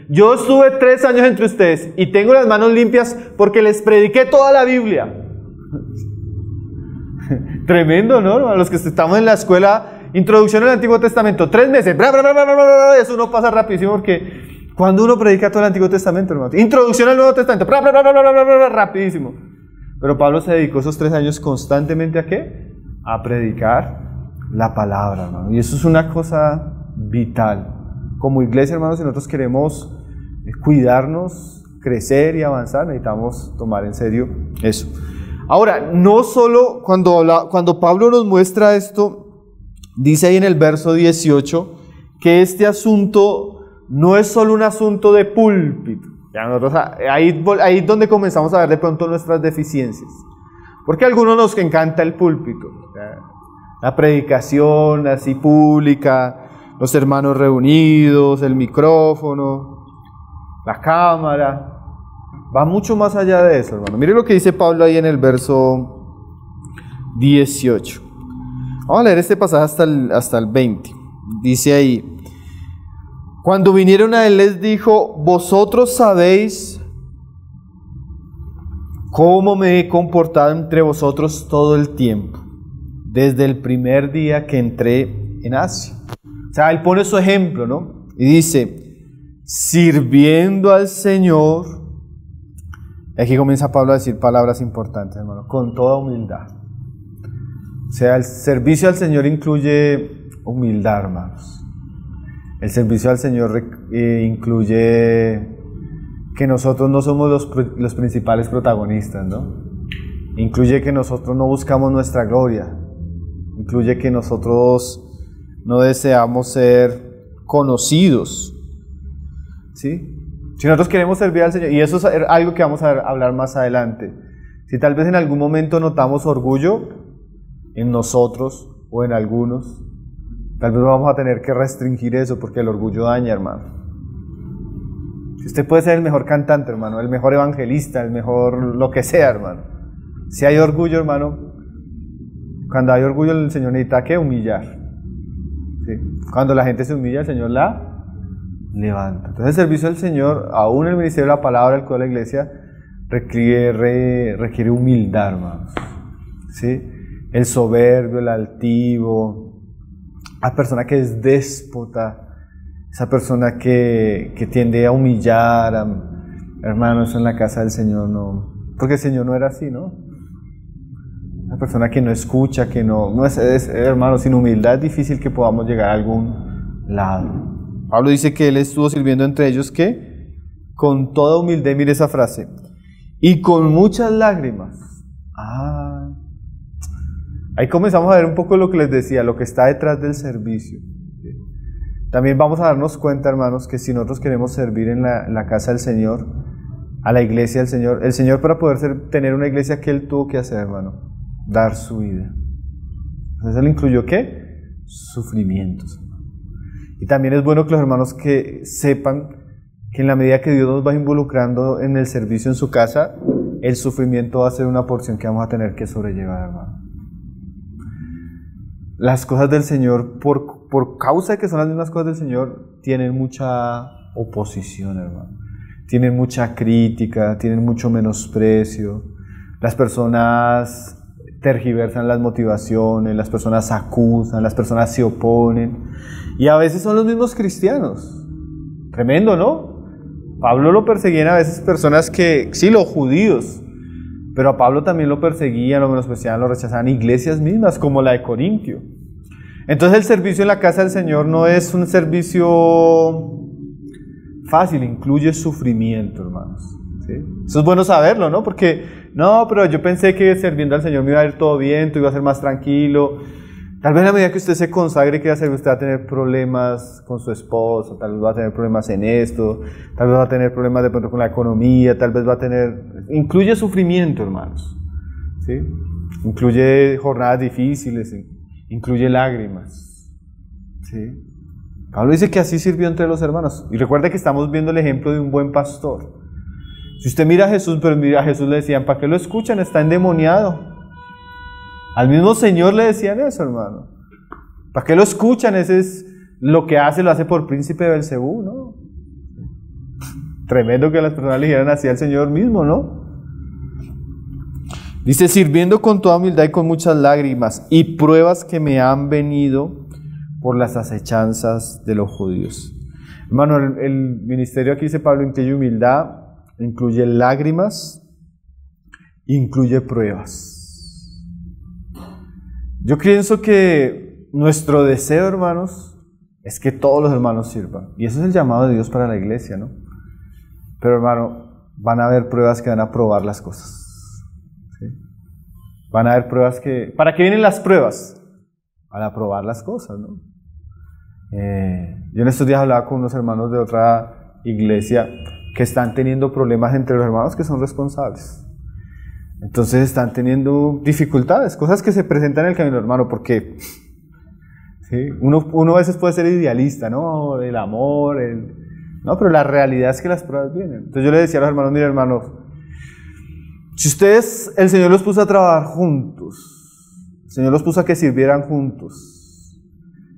yo estuve 3 años entre ustedes y tengo las manos limpias porque les prediqué toda la Biblia. Tremendo, ¿no? A los que estamos en la escuela, introducción al Antiguo Testamento, 3 meses, eso no pasa rapidísimo, porque cuando uno predica todo el Antiguo Testamento, hermano, introducción al Nuevo Testamento, rapidísimo. Pero Pablo se dedicó esos 3 años constantemente ¿a qué? A predicar la palabra, hermano. Y eso es una cosa vital. Como iglesia, hermanos, si nosotros queremos cuidarnos, crecer y avanzar, necesitamos tomar en serio eso. Ahora, no solo cuando Pablo nos muestra esto, dice ahí en el verso 18 que este asunto no es solo un asunto de púlpito. Ya nosotros, ahí es donde comenzamos a ver de pronto nuestras deficiencias. Porque a algunos nos encanta el púlpito, la predicación así pública, los hermanos reunidos, el micrófono, la cámara. Va mucho más allá de eso, hermano. Mire lo que dice Pablo ahí en el verso 18. Vamos a leer este pasaje hasta el 20. Dice ahí: cuando vinieron a él les dijo, vosotros sabéis cómo me he comportado entre vosotros todo el tiempo, desde el primer día que entré en Asia. O sea, él pone su ejemplo, ¿no? Y dice, sirviendo al Señor. Aquí comienza Pablo a decir palabras importantes, hermano, con toda humildad. O sea, el servicio al Señor incluye humildad, hermanos. El servicio al Señor incluye que nosotros no somos los principales protagonistas, ¿no? Incluye que nosotros no buscamos nuestra gloria. Incluye que nosotros no deseamos ser conocidos, ¿sí? Si nosotros queremos servir al Señor, y eso es algo que vamos a hablar más adelante, si tal vez en algún momento notamos orgullo en nosotros o en algunos, tal vez vamos a tener que restringir eso, porque el orgullo daña, hermano. Usted puede ser el mejor cantante, hermano, el mejor evangelista, el mejor lo que sea, hermano. Si hay orgullo, hermano, cuando hay orgullo el Señor necesita que humillar. ¿Sí? Cuando la gente se humilla, el Señor la levanta. Entonces el servicio del Señor, aún el ministerio de la palabra, el cuidado de la iglesia, requiere humildad, hermanos. ¿Sí? El soberbio, el altivo, la persona que es déspota, esa persona que tiende a humillar, hermanos, en la casa del Señor no, porque el Señor no era así, ¿no? Una persona que no escucha, que no es, hermanos, sin humildad es difícil que podamos llegar a algún lado. Pablo dice que él estuvo sirviendo entre ellos, ¿qué? Con toda humildad, mire esa frase, y con muchas lágrimas. Ahí comenzamos a ver un poco lo que les decía, lo que está detrás del servicio. También vamos a darnos cuenta, hermanos, que si nosotros queremos servir en la casa del Señor, a la iglesia del Señor, el Señor, para poder tener una iglesia, ¿qué Él tuvo que hacer, hermano? Dar su vida. Entonces Él incluyó, ¿qué? Sufrimientos. Y también es bueno que los hermanos que sepan que en la medida que Dios nos va involucrando en el servicio en su casa, el sufrimiento va a ser una porción que vamos a tener que sobrellevar, hermano. Las cosas del Señor, por causa de que son las mismas cosas del Señor, tienen mucha oposición, hermano. Tienen mucha crítica, tienen mucho menosprecio. Las personas tergiversan las motivaciones, las personas acusan, las personas se oponen. Y a veces son los mismos cristianos. Tremendo, ¿no? Pablo lo perseguían a veces personas que, sí, los judíos, pero a Pablo también lo perseguían, lo menospreciaban, lo rechazaban iglesias mismas, como la de Corintio. Entonces el servicio en la casa del Señor no es un servicio fácil, incluye sufrimiento, hermanos. ¿Sí? Eso es bueno saberlo, ¿no? Porque, no, pero yo pensé que sirviendo al Señor me iba a ir todo bien, todo iba a ser más tranquilo. Tal vez a medida que usted se consagre, que usted va a tener problemas con su esposo, tal vez va a tener problemas en esto, tal vez va a tener problemas de pronto con la economía, tal vez va a tener... Incluye sufrimiento, hermanos. ¿Sí? Incluye jornadas difíciles, incluye lágrimas. ¿Sí? Pablo dice que así sirvió entre los hermanos. Y recuerde que estamos viendo el ejemplo de un buen pastor. Si usted mira a Jesús, pero mira a Jesús le decían, ¿para qué lo escuchan? Está endemoniado. Al mismo Señor le decían eso, hermano. ¿Para qué lo escuchan? Ese es lo que hace, lo hace por príncipe de Belcebú, ¿no? Tremendo que las personas le dijeran así al Señor mismo, ¿no? Dice, sirviendo con toda humildad y con muchas lágrimas y pruebas que me han venido por las acechanzas de los judíos. Hermano, el ministerio aquí dice Pablo incluye humildad, incluye lágrimas, incluye pruebas. Yo pienso que nuestro deseo, hermanos, es que todos los hermanos sirvan. Y eso es el llamado de Dios para la iglesia, ¿no? Pero, hermano, van a haber pruebas que van a probar las cosas. ¿Sí? Van a haber pruebas que... ¿Para qué vienen las pruebas? Para probar las cosas, ¿no? Yo en estos días hablaba con unos hermanos de otra iglesia que están teniendo problemas entre los hermanos que son responsables. Entonces están teniendo dificultades, cosas que se presentan en el camino, hermano, porque ¿sí? uno a veces puede ser idealista, ¿no? El amor, no, pero la realidad es que las pruebas vienen. Entonces yo le decía a los hermanos, mire hermanos, si ustedes, el Señor los puso a trabajar juntos, el Señor los puso a que sirvieran juntos,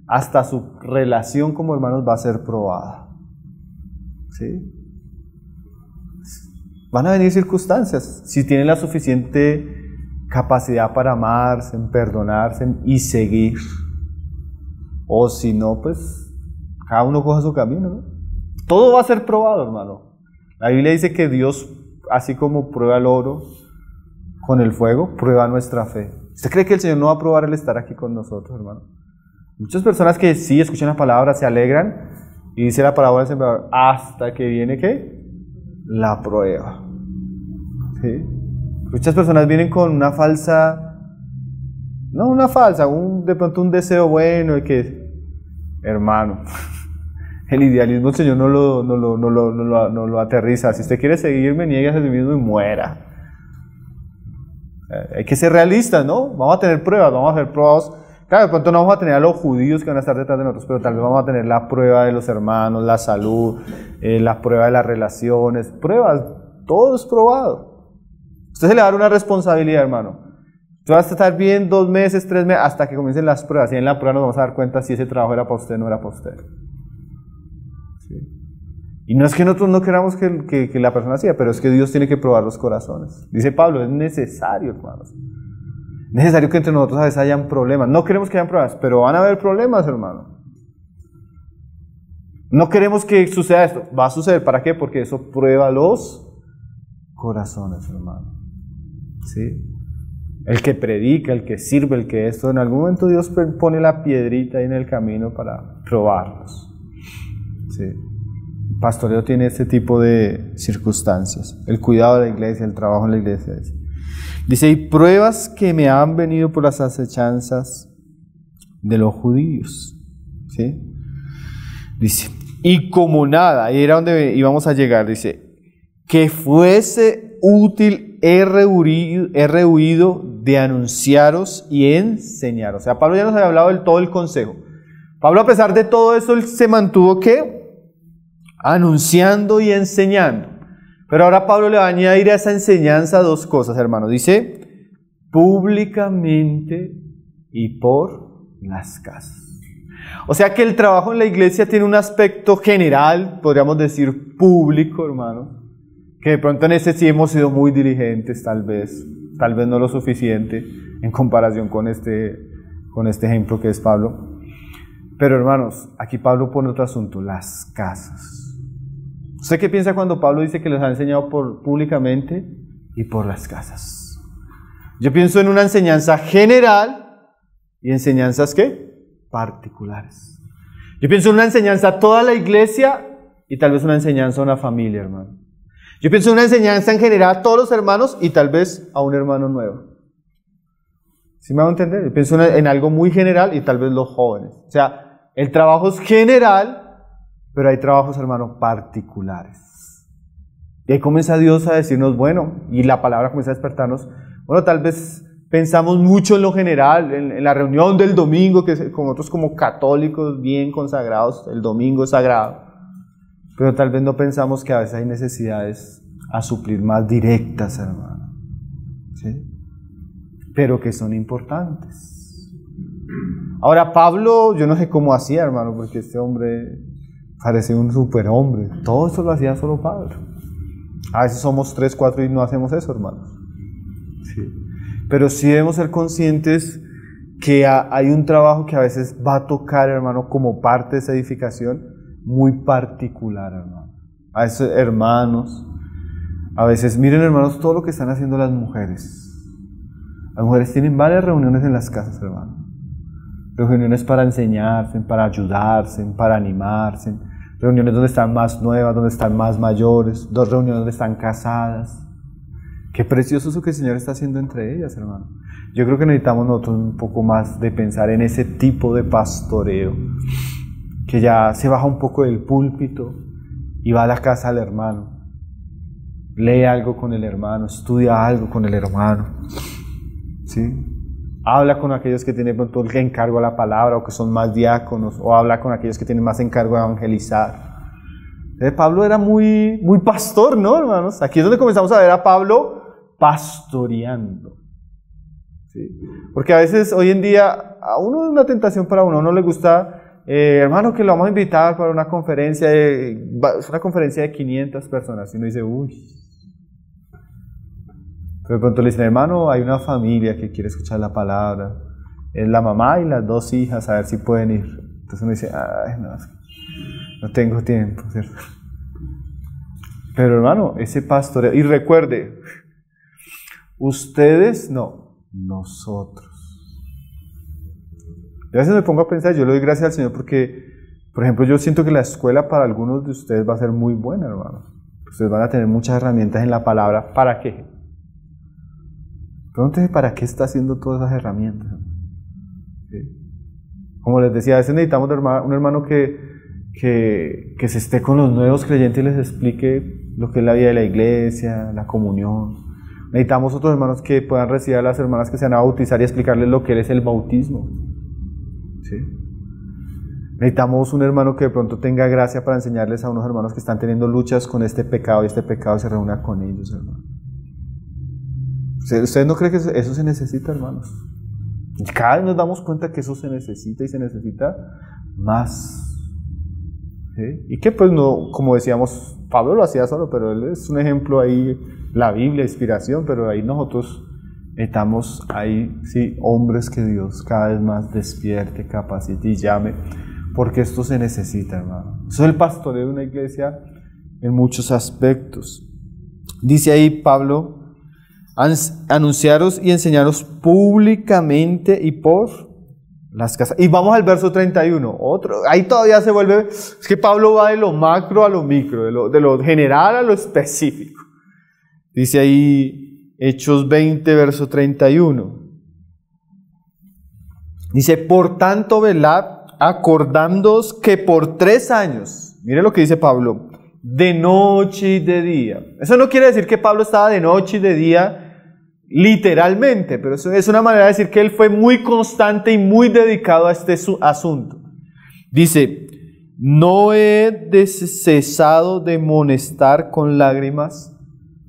hasta su relación como hermanos va a ser probada. ¿Sí? Van a venir circunstancias, si tienen la suficiente capacidad para amarse, perdonarse y seguir. O si no, pues cada uno coja su camino, ¿no? Todo va a ser probado, hermano. La Biblia dice que Dios, así como prueba el oro con el fuego, prueba nuestra fe. ¿Usted cree que el Señor no va a probar el estar aquí con nosotros, hermano? Muchas personas que sí escuchan la palabra se alegran y dice la parábola del sembrador, hasta que viene ¿qué? La prueba. ¿Sí? Muchas personas vienen con una falsa, no una falsa, de pronto un deseo bueno de que, hermano, el idealismo el Señor no lo aterriza. Si usted quiere seguirme, niegue a sí mismo y muera. Hay que ser realistas, ¿no? Vamos a tener pruebas, vamos a hacer pruebas. Claro, de pronto no vamos a tener a los judíos que van a estar detrás de nosotros, pero tal vez vamos a tener la prueba de los hermanos, la salud, la prueba de las relaciones, pruebas, todo es probado. Usted se le va a dar una responsabilidad, hermano. Tú vas a estar bien 2 meses, 3 meses, hasta que comiencen las pruebas, y en la prueba nos vamos a dar cuenta si ese trabajo era para usted o no era para usted. ¿Sí? Y no es que nosotros no queramos que la persona siga, pero es que Dios tiene que probar los corazones. Dice Pablo, es necesario, hermanos. Es necesario que entre nosotros a veces hayan problemas. No queremos que hayan problemas, pero van a haber problemas, hermano. No queremos que suceda esto. Va a suceder. ¿Para qué? Porque eso prueba los corazones, hermano. ¿Sí? El que predica, el que sirve, el que esto, en algún momento Dios pone la piedrita ahí en el camino para probarlos. ¿Sí? El pastoreo tiene este tipo de circunstancias. El cuidado de la iglesia, el trabajo en la iglesia. Dice, y pruebas que me han venido por las acechanzas de los judíos. ¿Sí? Dice, y como nada, ahí era donde íbamos a llegar, dice, que fuese útil he rehuido de anunciaros y enseñaros. O sea, Pablo ya nos había hablado del todo el consejo. Pablo, a pesar de todo eso, él se mantuvo, ¿qué? Anunciando y enseñando. Pero ahora Pablo le va a añadir a esa enseñanza dos cosas, hermano. Dice, públicamente y por las casas. O sea que el trabajo en la iglesia tiene un aspecto general, podríamos decir público, hermano. Que de pronto en ese sí hemos sido muy diligentes, tal vez no lo suficiente en comparación con este ejemplo que es Pablo. Pero hermanos, aquí Pablo pone otro asunto, las casas. ¿Usted qué piensa cuando Pablo dice que les ha enseñado públicamente y por las casas? Yo pienso en una enseñanza general y enseñanzas ¿qué? Particulares. Yo pienso en una enseñanza a toda la iglesia y tal vez una enseñanza a una familia, hermano. Yo pienso en una enseñanza en general a todos los hermanos y tal vez a un hermano nuevo. ¿Sí me van a entender? Yo pienso en algo muy general y tal vez los jóvenes. O sea, el trabajo es general, pero hay trabajos, hermano, particulares. Y ahí comienza Dios a decirnos, bueno, y la palabra comienza a despertarnos, bueno, tal vez pensamos mucho en lo general, en la reunión del domingo, que con nosotros como católicos bien consagrados, el domingo es sagrado. Pero tal vez no pensamos que a veces hay necesidades a suplir más directas, hermano. ¿Sí? Pero que son importantes. Ahora, Pablo, yo no sé cómo hacía, hermano, porque este hombre parece un superhombre. Todo eso lo hacía solo Pablo. A veces somos 3, 4 y no hacemos eso, hermanos. ¿Sí? Pero sí debemos ser conscientes que hay un trabajo que a veces va a tocar, hermano, como parte de esa edificación, muy particular, hermano. A veces, hermanos, a veces, miren, hermanos, todo lo que están haciendo las mujeres. Las mujeres tienen varias reuniones en las casas, hermano. Reuniones para enseñarse, para ayudarse, para animarse. Reuniones donde están más nuevas, donde están más mayores. 2 reuniones donde están casadas. Qué precioso eso que el Señor está haciendo entre ellas, hermano. Yo creo que necesitamos nosotros un poco más de pensar en ese tipo de pastoreo. Que ya se baja un poco del púlpito y va a la casa del hermano. Lee algo con el hermano, estudia algo con el hermano. ¿Sí? Habla con aquellos que tienen pronto el encargo a la palabra o que son más diáconos, o habla con aquellos que tienen más encargo a evangelizar. Pablo era muy pastor, ¿no, hermanos? Aquí es donde comenzamos a ver a Pablo pastoreando. ¿Sí? Porque a veces hoy en día a uno es una tentación para uno, no le gusta... hermano, que lo vamos a invitar para una conferencia es una conferencia de 500 personas y uno dice, uy. Pero de pronto le dicen, hermano, hay una familia que quiere escuchar la palabra, es la mamá y las 2 hijas, a ver si pueden ir. Entonces uno dice, ay, no tengo tiempo, ¿cierto? Pero hermano, ese pastoreo, y recuerde, ustedes no, nosotros. Y a veces me pongo a pensar, yo le doy gracias al Señor porque, por ejemplo, yo siento que la escuela para algunos de ustedes va a ser muy buena, hermano. Ustedes van a tener muchas herramientas en la palabra. ¿Para qué? Pregúntese, ¿para qué está haciendo todas esas herramientas? ¿Sí? Como les decía, a veces necesitamos un hermano que se esté con los nuevos creyentes y les explique lo que es la vida de la iglesia, la comunión. Necesitamos otros hermanos que puedan recibir a las hermanas que se van a bautizar y explicarles lo que es el bautismo. ¿Sí? Necesitamos un hermano que de pronto tenga gracia para enseñarles a unos hermanos que están teniendo luchas con este pecado y este pecado se reúna con ellos, hermano. ¿Ustedes no creen que eso se necesita, hermanos? Cada vez nos damos cuenta que eso se necesita y se necesita más. ¿sí? Y que pues no, como decíamos, Pablo lo hacía solo, pero él es un ejemplo ahí, la Biblia, inspiración, pero ahí nosotros estamos ahí, sí, hombres que Dios cada vez más despierte, capacite y llame, porque esto se necesita, hermano. Eso es el pastoreo de una iglesia en muchos aspectos. Dice ahí Pablo, anunciaros y enseñaros públicamente y por las casas. Y vamos al verso 31, ahí todavía se vuelve, es que Pablo va de lo macro a lo micro, de lo general a lo específico. Dice ahí Hechos 20, verso 31. Dice, por tanto velad, acordándoos que por 3 años, mire lo que dice Pablo, de noche y de día. Eso no quiere decir que Pablo estaba de noche y de día literalmente, pero eso es una manera de decir que él fue muy constante y muy dedicado a este asunto. Dice, no he cesado de amonestar con lágrimas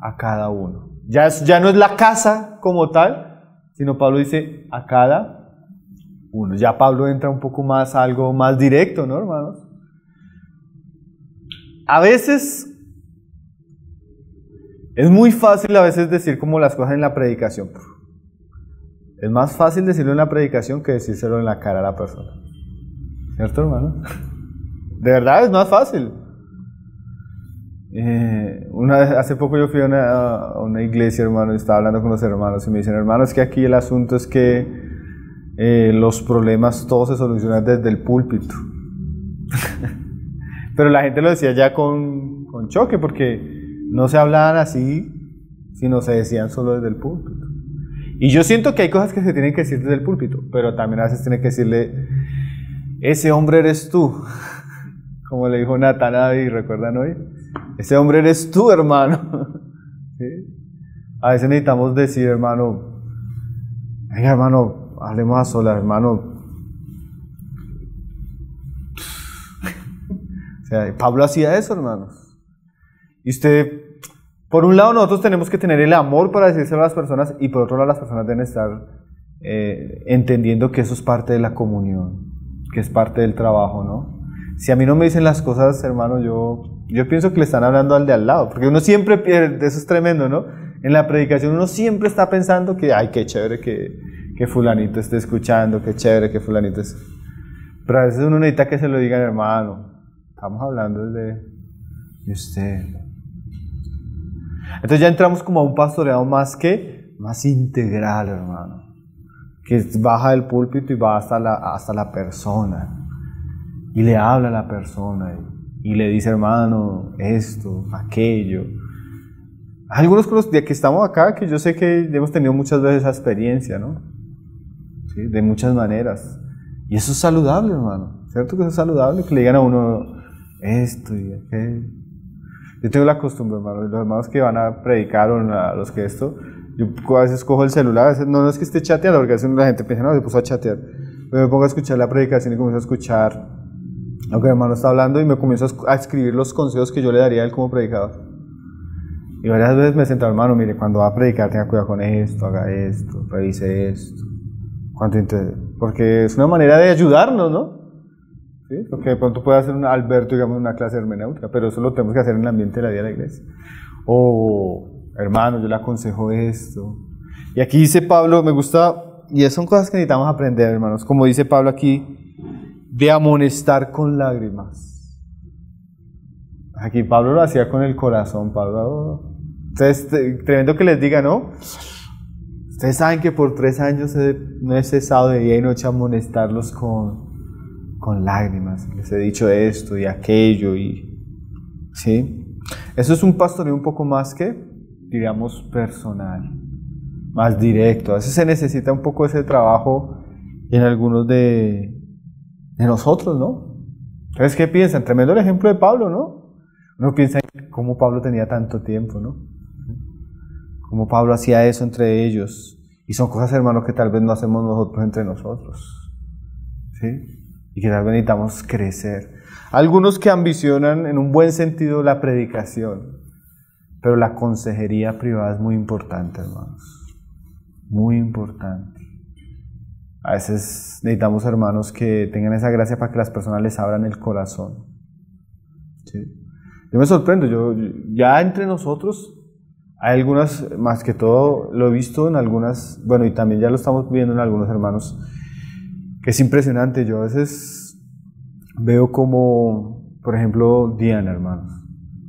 a cada uno. Ya no es la casa como tal, sino Pablo dice a cada uno. Ya Pablo entra un poco más a algo más directo, ¿no, hermanos? A veces es muy fácil decir como las cosas en la predicación. Es más fácil decirlo en la predicación que decírselo en la cara a la persona. ¿Cierto, hermano? De verdad es más fácil. Una vez, hace poco yo fui a una iglesia, hermano, y estaba hablando con los hermanos y me dicen, hermano, es que aquí el asunto es que los problemas todos se solucionan desde el púlpito. Pero la gente lo decía ya con choque, porque no se hablaban así, sino se decían solo desde el púlpito. Y yo siento que hay cosas que se tienen que decir desde el púlpito, pero también a veces tiene que decirle, ese hombre eres tú, como le dijo Natán a David, ¿recuerdan hoy? Ese hombre eres tú, hermano. ¿Sí? A veces necesitamos decir, hermano, venga, hermano, hablemos a solas, hermano. O sea, Pablo hacía eso, hermanos. Y usted, por un lado nosotros tenemos que tener el amor para decírselo a las personas, y por otro lado las personas deben estar entendiendo que eso es parte de la comunión, que es parte del trabajo, ¿no? Si a mí no me dicen las cosas, hermano, yo pienso que le están hablando al de al lado, porque uno siempre pierde, eso es tremendo, ¿no? En la predicación uno siempre está pensando que, ay, qué chévere que fulanito esté escuchando, qué chévere que fulanito esté. Pero a veces uno necesita que se lo digan, hermano, estamos hablando de usted. Entonces ya entramos como a un pastoreado más integral, hermano, que baja del púlpito y va hasta la persona y le habla a la persona y le dice, hermano, esto, aquello. Hay algunos con los que estamos acá que yo sé que hemos tenido muchas veces esa experiencia, ¿no? ¿Sí? De muchas maneras, y eso es saludable, hermano, ¿cierto que eso es saludable? Que le digan a uno esto y aquello. Yo tengo la costumbre, hermano, los hermanos que van a predicar o a los que yo a veces cojo el celular, a veces no es que esté chateando, porque a veces la gente piensa, no, se puso a chatear, pero me pongo a escuchar la predicación y comienzo a escuchar lo que el hermano está hablando y me comienzo a escribir los consejos que yo le daría a él como predicador. Y varias veces me siento, hermano, mire, cuando va a predicar tenga cuidado con esto, haga esto, revise esto, porque es una manera de ayudarnos, ¿no? ¿Sí? Porque de pronto puede hacer un Alberto, digamos, una clase de hermenéutica, pero eso lo tenemos que hacer en el ambiente de la vida de la iglesia. O, hermano, yo le aconsejo esto. Y aquí dice Pablo, me gusta, y son cosas que necesitamos aprender, hermanos, como dice Pablo aquí, de amonestar con lágrimas. Aquí Pablo lo hacía con el corazón, Pablo. Entonces, tremendo que les diga, ¿no? Ustedes saben que por 3 años no he cesado de día y noche a amonestarlos con lágrimas. Les he dicho esto y aquello, ¿sí? Eso es un pastoreo un poco más diríamos, personal, más directo. A veces se necesita un poco ese trabajo en algunos de nosotros, ¿no? Entonces, ¿qué piensan? Tremendo el ejemplo de Pablo, ¿no? Uno piensa en cómo Pablo tenía tanto tiempo, ¿no? Cómo Pablo hacía eso entre ellos. Y son cosas, hermanos, que tal vez no hacemos nosotros entre nosotros, ¿sí? Y que tal vez necesitamos crecer. Algunos que ambicionan en un buen sentido la predicación, pero la consejería privada es muy importante, hermanos. Muy importante. A veces necesitamos hermanos que tengan esa gracia para que las personas les abran el corazón. ¿sí? Yo me sorprendo, ya entre nosotros hay algunas, más que todo lo he visto en algunas, bueno, y también ya lo estamos viendo en algunos hermanos, que es impresionante. Yo a veces veo como, por ejemplo, Diana, hermanos.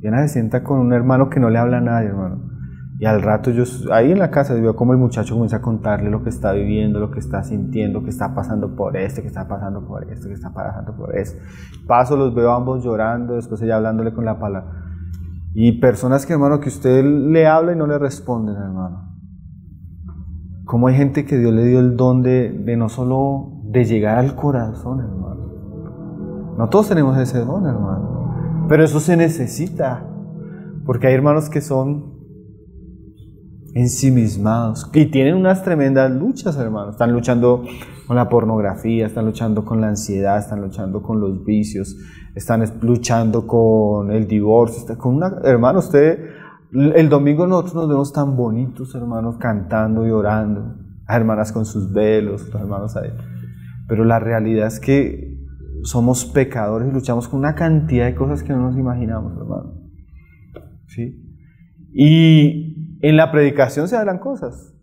Diana se sienta con un hermano que no le habla a nadie, hermano. Y al rato yo, ahí en la casa, veo como el muchacho comienza a contarle lo que está viviendo, lo que está sintiendo, que está pasando por esto, que está pasando por esto, que está pasando por esto. Paso, los veo ambos llorando, después ella hablándole con la palabra. Y personas que, hermano, que usted le habla y no le responden, hermano. Como hay gente que Dios le dio el don de no solo de llegar al corazón, hermano. No todos tenemos ese don, hermano. Pero eso se necesita. Porque hay hermanos que son ensimismados y tienen unas tremendas luchas, hermanos. Están luchando con la pornografía, están luchando con la ansiedad, están luchando con los vicios, están luchando con el divorcio. Hermano, el domingo nosotros nos vemos tan bonitos, hermanos, cantando y orando, las hermanas con sus velos, los hermanos ahí. Pero la realidad es que somos pecadores y luchamos con una cantidad de cosas que no nos imaginamos, hermano. ¿Sí? Y en la predicación se hablan cosas,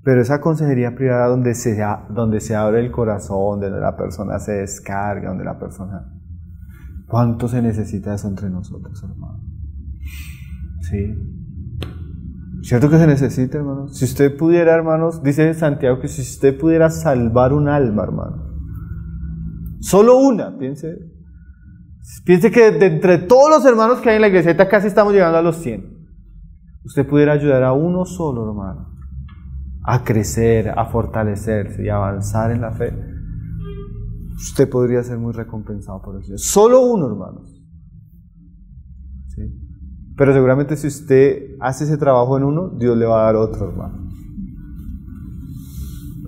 pero esa consejería privada donde se abre el corazón, donde la persona se descarga, donde la persona... ¿Cuánto se necesita eso entre nosotros, hermano? ¿Sí? ¿Cierto que se necesita, hermano? Si usted pudiera, hermanos, dice Santiago que si usted pudiera salvar un alma, hermano, solo una, piense que de entre todos los hermanos que hay en la iglesia, ahorita casi estamos llegando a los 100. Usted pudiera ayudar a uno solo, hermano, a crecer, a fortalecerse y a avanzar en la fe, usted podría ser muy recompensado por eso. Solo uno, hermanos. ¿Sí? Pero seguramente si usted hace ese trabajo en uno, Dios le va a dar otro, hermano.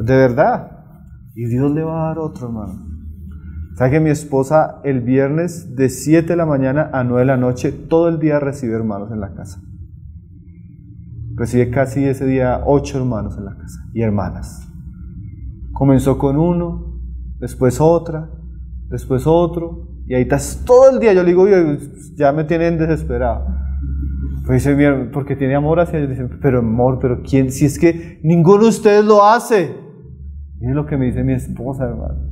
De verdad. Y Dios le va a dar otro, hermano. ¿Sabe que mi esposa el viernes de 7 de la mañana a 9 de la noche, todo el día recibe hermanos en la casa? Recibe casi ese día 8 hermanos en la casa y hermanas. Comenzó con uno, después otra, después otro, y ahí estás todo el día. Yo le digo, ya me tienen desesperado. Pues dice, porque tiene amor hacia ellos. Dice, pero amor, pero ¿quién? Si es que ninguno de ustedes lo hace. Y es lo que me dice mi esposa, hermano.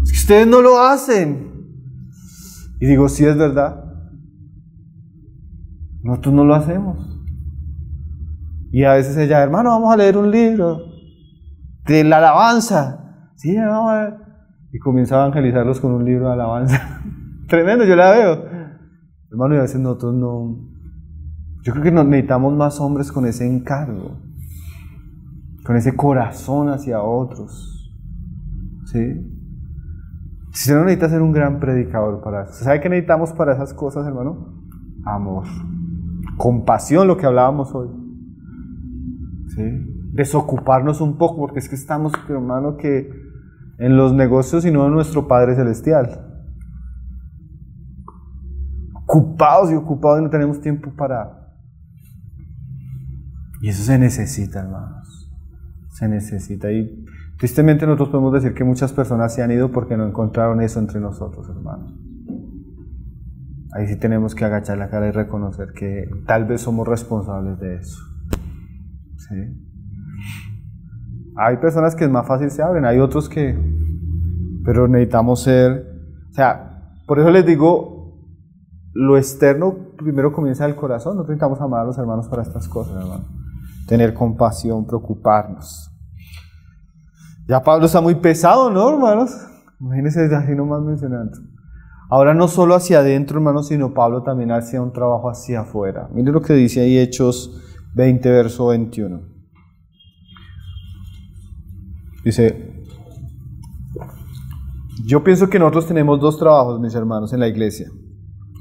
Es que ustedes no lo hacen. Y digo, sí, es verdad. Nosotros no lo hacemos. Y a veces ella, hermano, vamos a leer un libro de la alabanza. Sí, vamos a ver. Y comienza a evangelizarlos con un libro de alabanza. Tremendo, yo la veo. Hermano, y a veces nosotros no... Yo creo que necesitamos más hombres con ese encargo, con ese corazón hacia otros. ¿Sí? Si no necesita ser un gran predicador para eso. ¿Sabe qué necesitamos para esas cosas, hermano? Amor. Compasión, lo que hablábamos hoy. ¿Sí? Desocuparnos un poco, porque es que estamos, hermano, que en los negocios y no en nuestro Padre Celestial. Ocupados y ocupados y no tenemos tiempo para... Y eso se necesita, hermanos. Se necesita. Y tristemente nosotros podemos decir que muchas personas se han ido porque no encontraron eso entre nosotros, hermanos. Ahí sí tenemos que agachar la cara y reconocer que tal vez somos responsables de eso. ¿Sí? Hay personas que es más fácil se abren, hay otros que... Pero necesitamos ser... O sea, por eso les digo, lo externo primero comienza del corazón. No necesitamos amar a los hermanos para estas cosas, hermano. Tener compasión, preocuparnos. Ya Pablo está muy pesado, ¿no, hermanos? Imagínense así nomás mencionando. Ahora no solo hacia adentro, hermanos, sino Pablo también hacía un trabajo hacia afuera. Miren lo que dice ahí Hechos 20, verso 21. Dice, yo pienso que nosotros tenemos dos trabajos, mis hermanos, en la iglesia.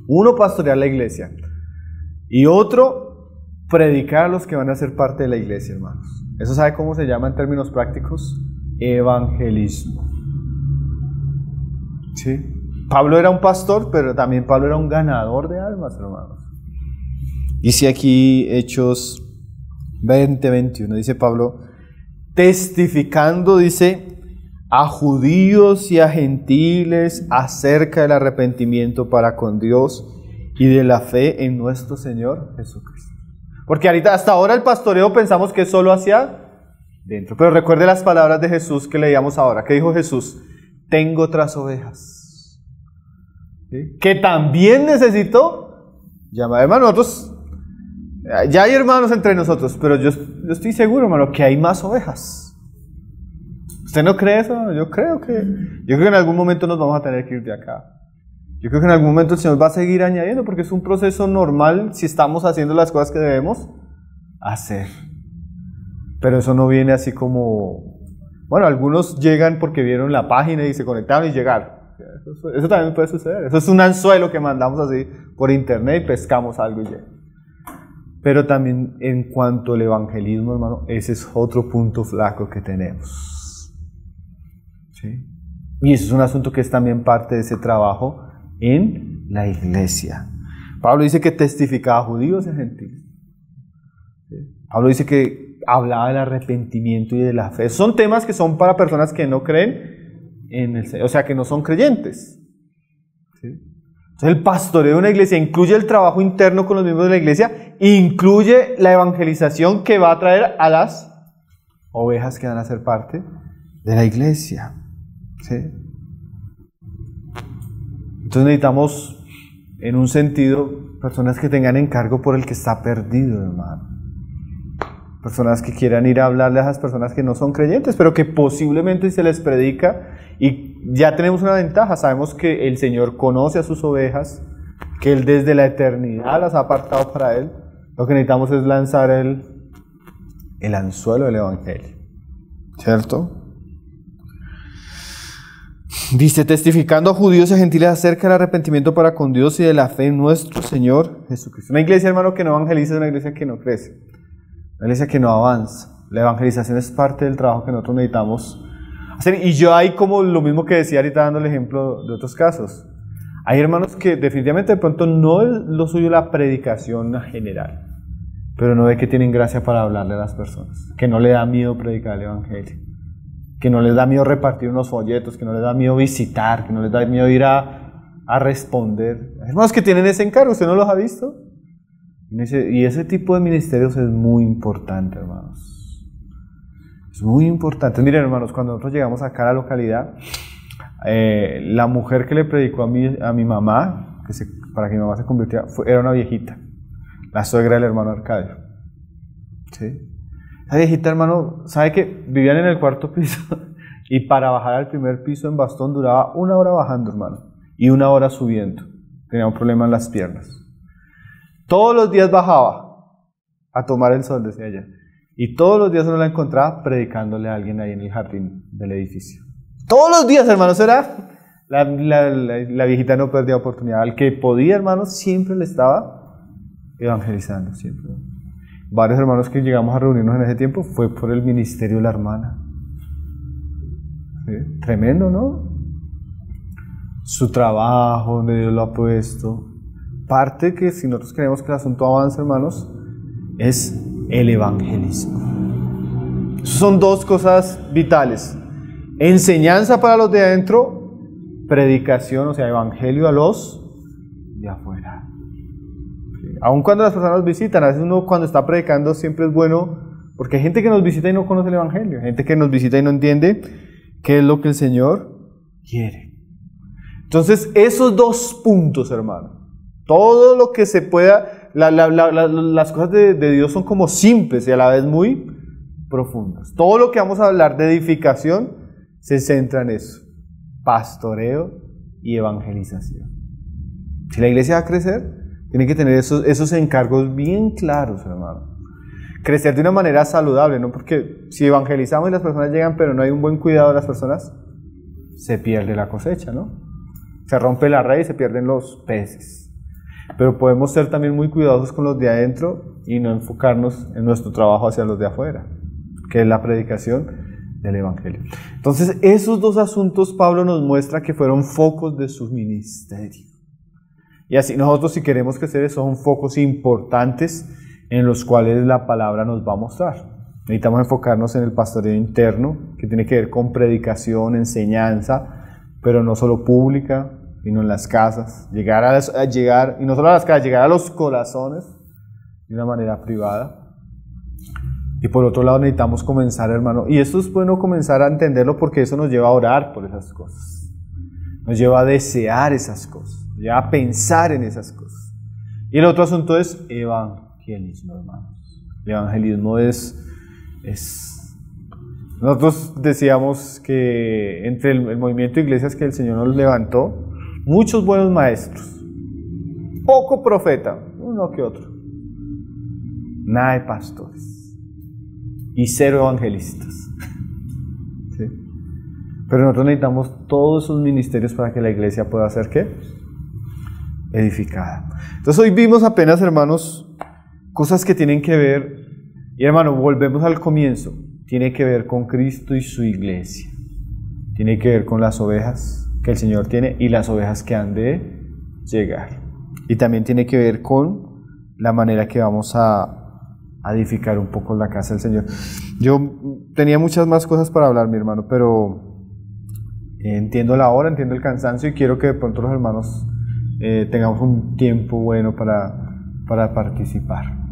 Uno, pastorear la iglesia. Y otro, predicar a los que van a ser parte de la iglesia, hermanos. ¿Eso sabe cómo se llama en términos prácticos? Evangelismo. ¿Sí? Pablo era un pastor, pero también Pablo era un ganador de almas, hermanos. Dice aquí Hechos 20, 21, dice Pablo, testificando, dice, a judíos y a gentiles acerca del arrepentimiento para con Dios y de la fe en nuestro Señor Jesucristo. Porque ahorita, hasta ahora el pastoreo pensamos que es solo hacia dentro. Pero recuerde las palabras de Jesús que leíamos ahora. ¿Qué dijo Jesús? Tengo otras ovejas, ¿sí?, que también necesito llamar. Hermano, nosotros, ya hay hermanos entre nosotros, pero yo estoy seguro, hermano, que hay más ovejas. ¿Usted no cree eso? Yo creo que en algún momento nos vamos a tener que ir de acá. Yo creo que en algún momento el Señor va a seguir añadiendo, porque es un proceso normal si estamos haciendo las cosas que debemos hacer. Pero eso no viene así como... Bueno, algunos llegan porque vieron la página y se conectaron y llegaron. Eso también puede suceder. Eso es un anzuelo que mandamos así por internet y pescamos algo y llega. Pero también en cuanto al evangelismo, hermano, ese es otro punto flaco que tenemos. ¿Sí? Y eso es un asunto que es también parte de ese trabajo en la iglesia. Pablo dice que testificaba a judíos y a gentiles. ¿Sí? Pablo dice que hablaba del arrepentimiento y de la fe. Son temas que son para personas que no creen en el Señor, o sea, que no son creyentes. ¿Sí? Entonces el pastoreo de una iglesia incluye el trabajo interno con los miembros de la iglesia, incluye la evangelización que va a traer a las ovejas que van a ser parte de la iglesia. ¿Sí? Entonces necesitamos, en un sentido, personas que tengan encargo por el que está perdido, hermano. Personas que quieran ir a hablarle a esas personas que no son creyentes, pero que posiblemente se les predica, y ya tenemos una ventaja, sabemos que el Señor conoce a sus ovejas, que Él desde la eternidad las ha apartado para Él. Lo que necesitamos es lanzar el anzuelo del Evangelio, ¿cierto? Dice, testificando a judíos y a gentiles acerca del arrepentimiento para con Dios y de la fe en nuestro Señor Jesucristo. Una iglesia, hermano, que no evangeliza es una iglesia que no crece, una iglesia que no avanza. La evangelización es parte del trabajo que nosotros necesitamos hacer. Y yo hay como lo mismo que decía ahorita dando el ejemplo de otros casos. Hay hermanos que definitivamente de pronto no es lo suyo la predicación general, pero no ve que tienen gracia para hablarle a las personas, que no le da miedo predicar el evangelio, que no les da miedo repartir unos folletos, que no les da miedo visitar, que no les da miedo ir a responder. Hay hermanos que tienen ese encargo, ¿usted no los ha visto? Y ese tipo de ministerios es muy importante, hermanos. Es muy importante. Miren, hermanos, cuando nosotros llegamos acá a la localidad, la mujer que le predicó a mi mamá, para que mi mamá se convirtiera, era una viejita, la suegra del hermano Arcadio. ¿Sí? Esa viejita, hermano, ¿sabe que vivían en el cuarto piso? Y para bajar al primer piso en bastón duraba 1 hora bajando, hermano, y 1 hora subiendo. Tenía un problema en las piernas. Todos los días bajaba a tomar el sol, decía ella. Y todos los días uno la encontraba predicándole a alguien ahí en el jardín del edificio. Todos los días, hermanos, era... La viejita no perdía oportunidad. Al que podía, hermanos, siempre le estaba evangelizando, siempre. Varios hermanos que llegamos a reunirnos en ese tiempo fue por el ministerio de la hermana. ¿Sí? Tremendo, ¿no? Su trabajo, donde Dios lo ha puesto. Parte que si nosotros queremos que el asunto avance, hermanos, es el evangelismo. Son 2 cosas vitales. Enseñanza para los de adentro, predicación, o sea, evangelio a los de afuera. Aun cuando las personas nos visitan, a veces uno cuando está predicando siempre es bueno, porque hay gente que nos visita y no conoce el evangelio, hay gente que nos visita y no entiende qué es lo que el Señor quiere. Entonces, esos 2 puntos, hermano, todo lo que se pueda, las cosas de Dios son como simples y a la vez muy profundas. Todo lo que vamos a hablar de edificación se centra en eso: pastoreo y evangelización. Si la iglesia va a crecer, tiene que tener esos encargos bien claros, hermano. Crecer de una manera saludable, ¿no? Porque si evangelizamos y las personas llegan, pero no hay un buen cuidado de las personas, se pierde la cosecha, ¿no? Se rompe la red y se pierden los peces. Pero podemos ser también muy cuidadosos con los de adentro y no enfocarnos en nuestro trabajo hacia los de afuera, que es la predicación del evangelio. Entonces, esos 2 asuntos Pablo nos muestra que fueron focos de su ministerio. Y así nosotros, si queremos crecer, son focos importantes en los cuales la palabra nos va a mostrar. Necesitamos enfocarnos en el pastoreo interno, que tiene que ver con predicación, enseñanza, pero no solo pública, sino en las casas. Llegar, y no solo a las casas, llegar a los corazones de una manera privada. Y por otro lado necesitamos comenzar, hermano, y esto es bueno comenzar a entenderlo porque eso nos lleva a orar por esas cosas. Nos lleva a desear esas cosas, nos lleva a pensar en esas cosas. Y el otro asunto es evangelismo, hermanos. El evangelismo es nosotros decíamos que entre el movimiento de iglesias que el Señor nos levantó, muchos buenos maestros, poco profeta, uno que otro, nada de pastores y cero evangelistas. ¿Sí? Pero nosotros necesitamos todos esos ministerios para que la iglesia pueda ser ¿qué? Edificada. Entonces hoy vimos apenas, hermanos, cosas que tienen que ver, y hermano, volvemos al comienzo, tiene que ver con Cristo y su iglesia, tiene que ver con las ovejas que el Señor tiene y las ovejas que han de llegar, y también tiene que ver con la manera que vamos a edificar un poco la casa del Señor. Yo tenía muchas más cosas para hablar, mi hermano, pero entiendo la hora, entiendo el cansancio y quiero que de pronto los hermanos tengamos un tiempo bueno para participar.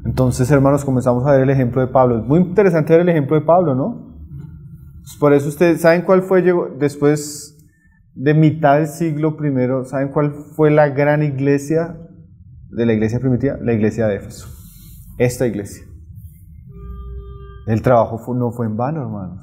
Entonces, hermanos, comenzamos a ver el ejemplo de Pablo. Es muy interesante ver el ejemplo de Pablo, ¿no? Por eso ustedes, ¿saben cuál fue, después de mitad del siglo I, ¿saben cuál fue la gran iglesia de la iglesia primitiva? La iglesia de Éfeso. Esta iglesia. El trabajo no fue en vano, hermanos.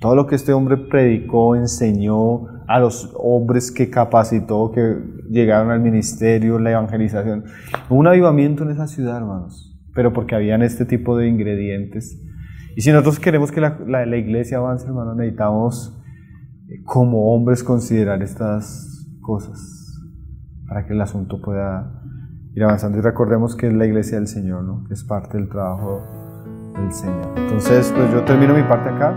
Todo lo que este hombre predicó, enseñó a los hombres que capacitó, que llegaron al ministerio, la evangelización. Hubo un avivamiento en esa ciudad, hermanos, pero porque habían este tipo de ingredientes. Y si nosotros queremos que la iglesia avance, hermanos, necesitamos como hombres considerar estas cosas para que el asunto pueda ir avanzando. Y recordemos que es la iglesia del Señor, ¿no? Que es parte del trabajo del Señor. Entonces, pues yo termino mi parte acá.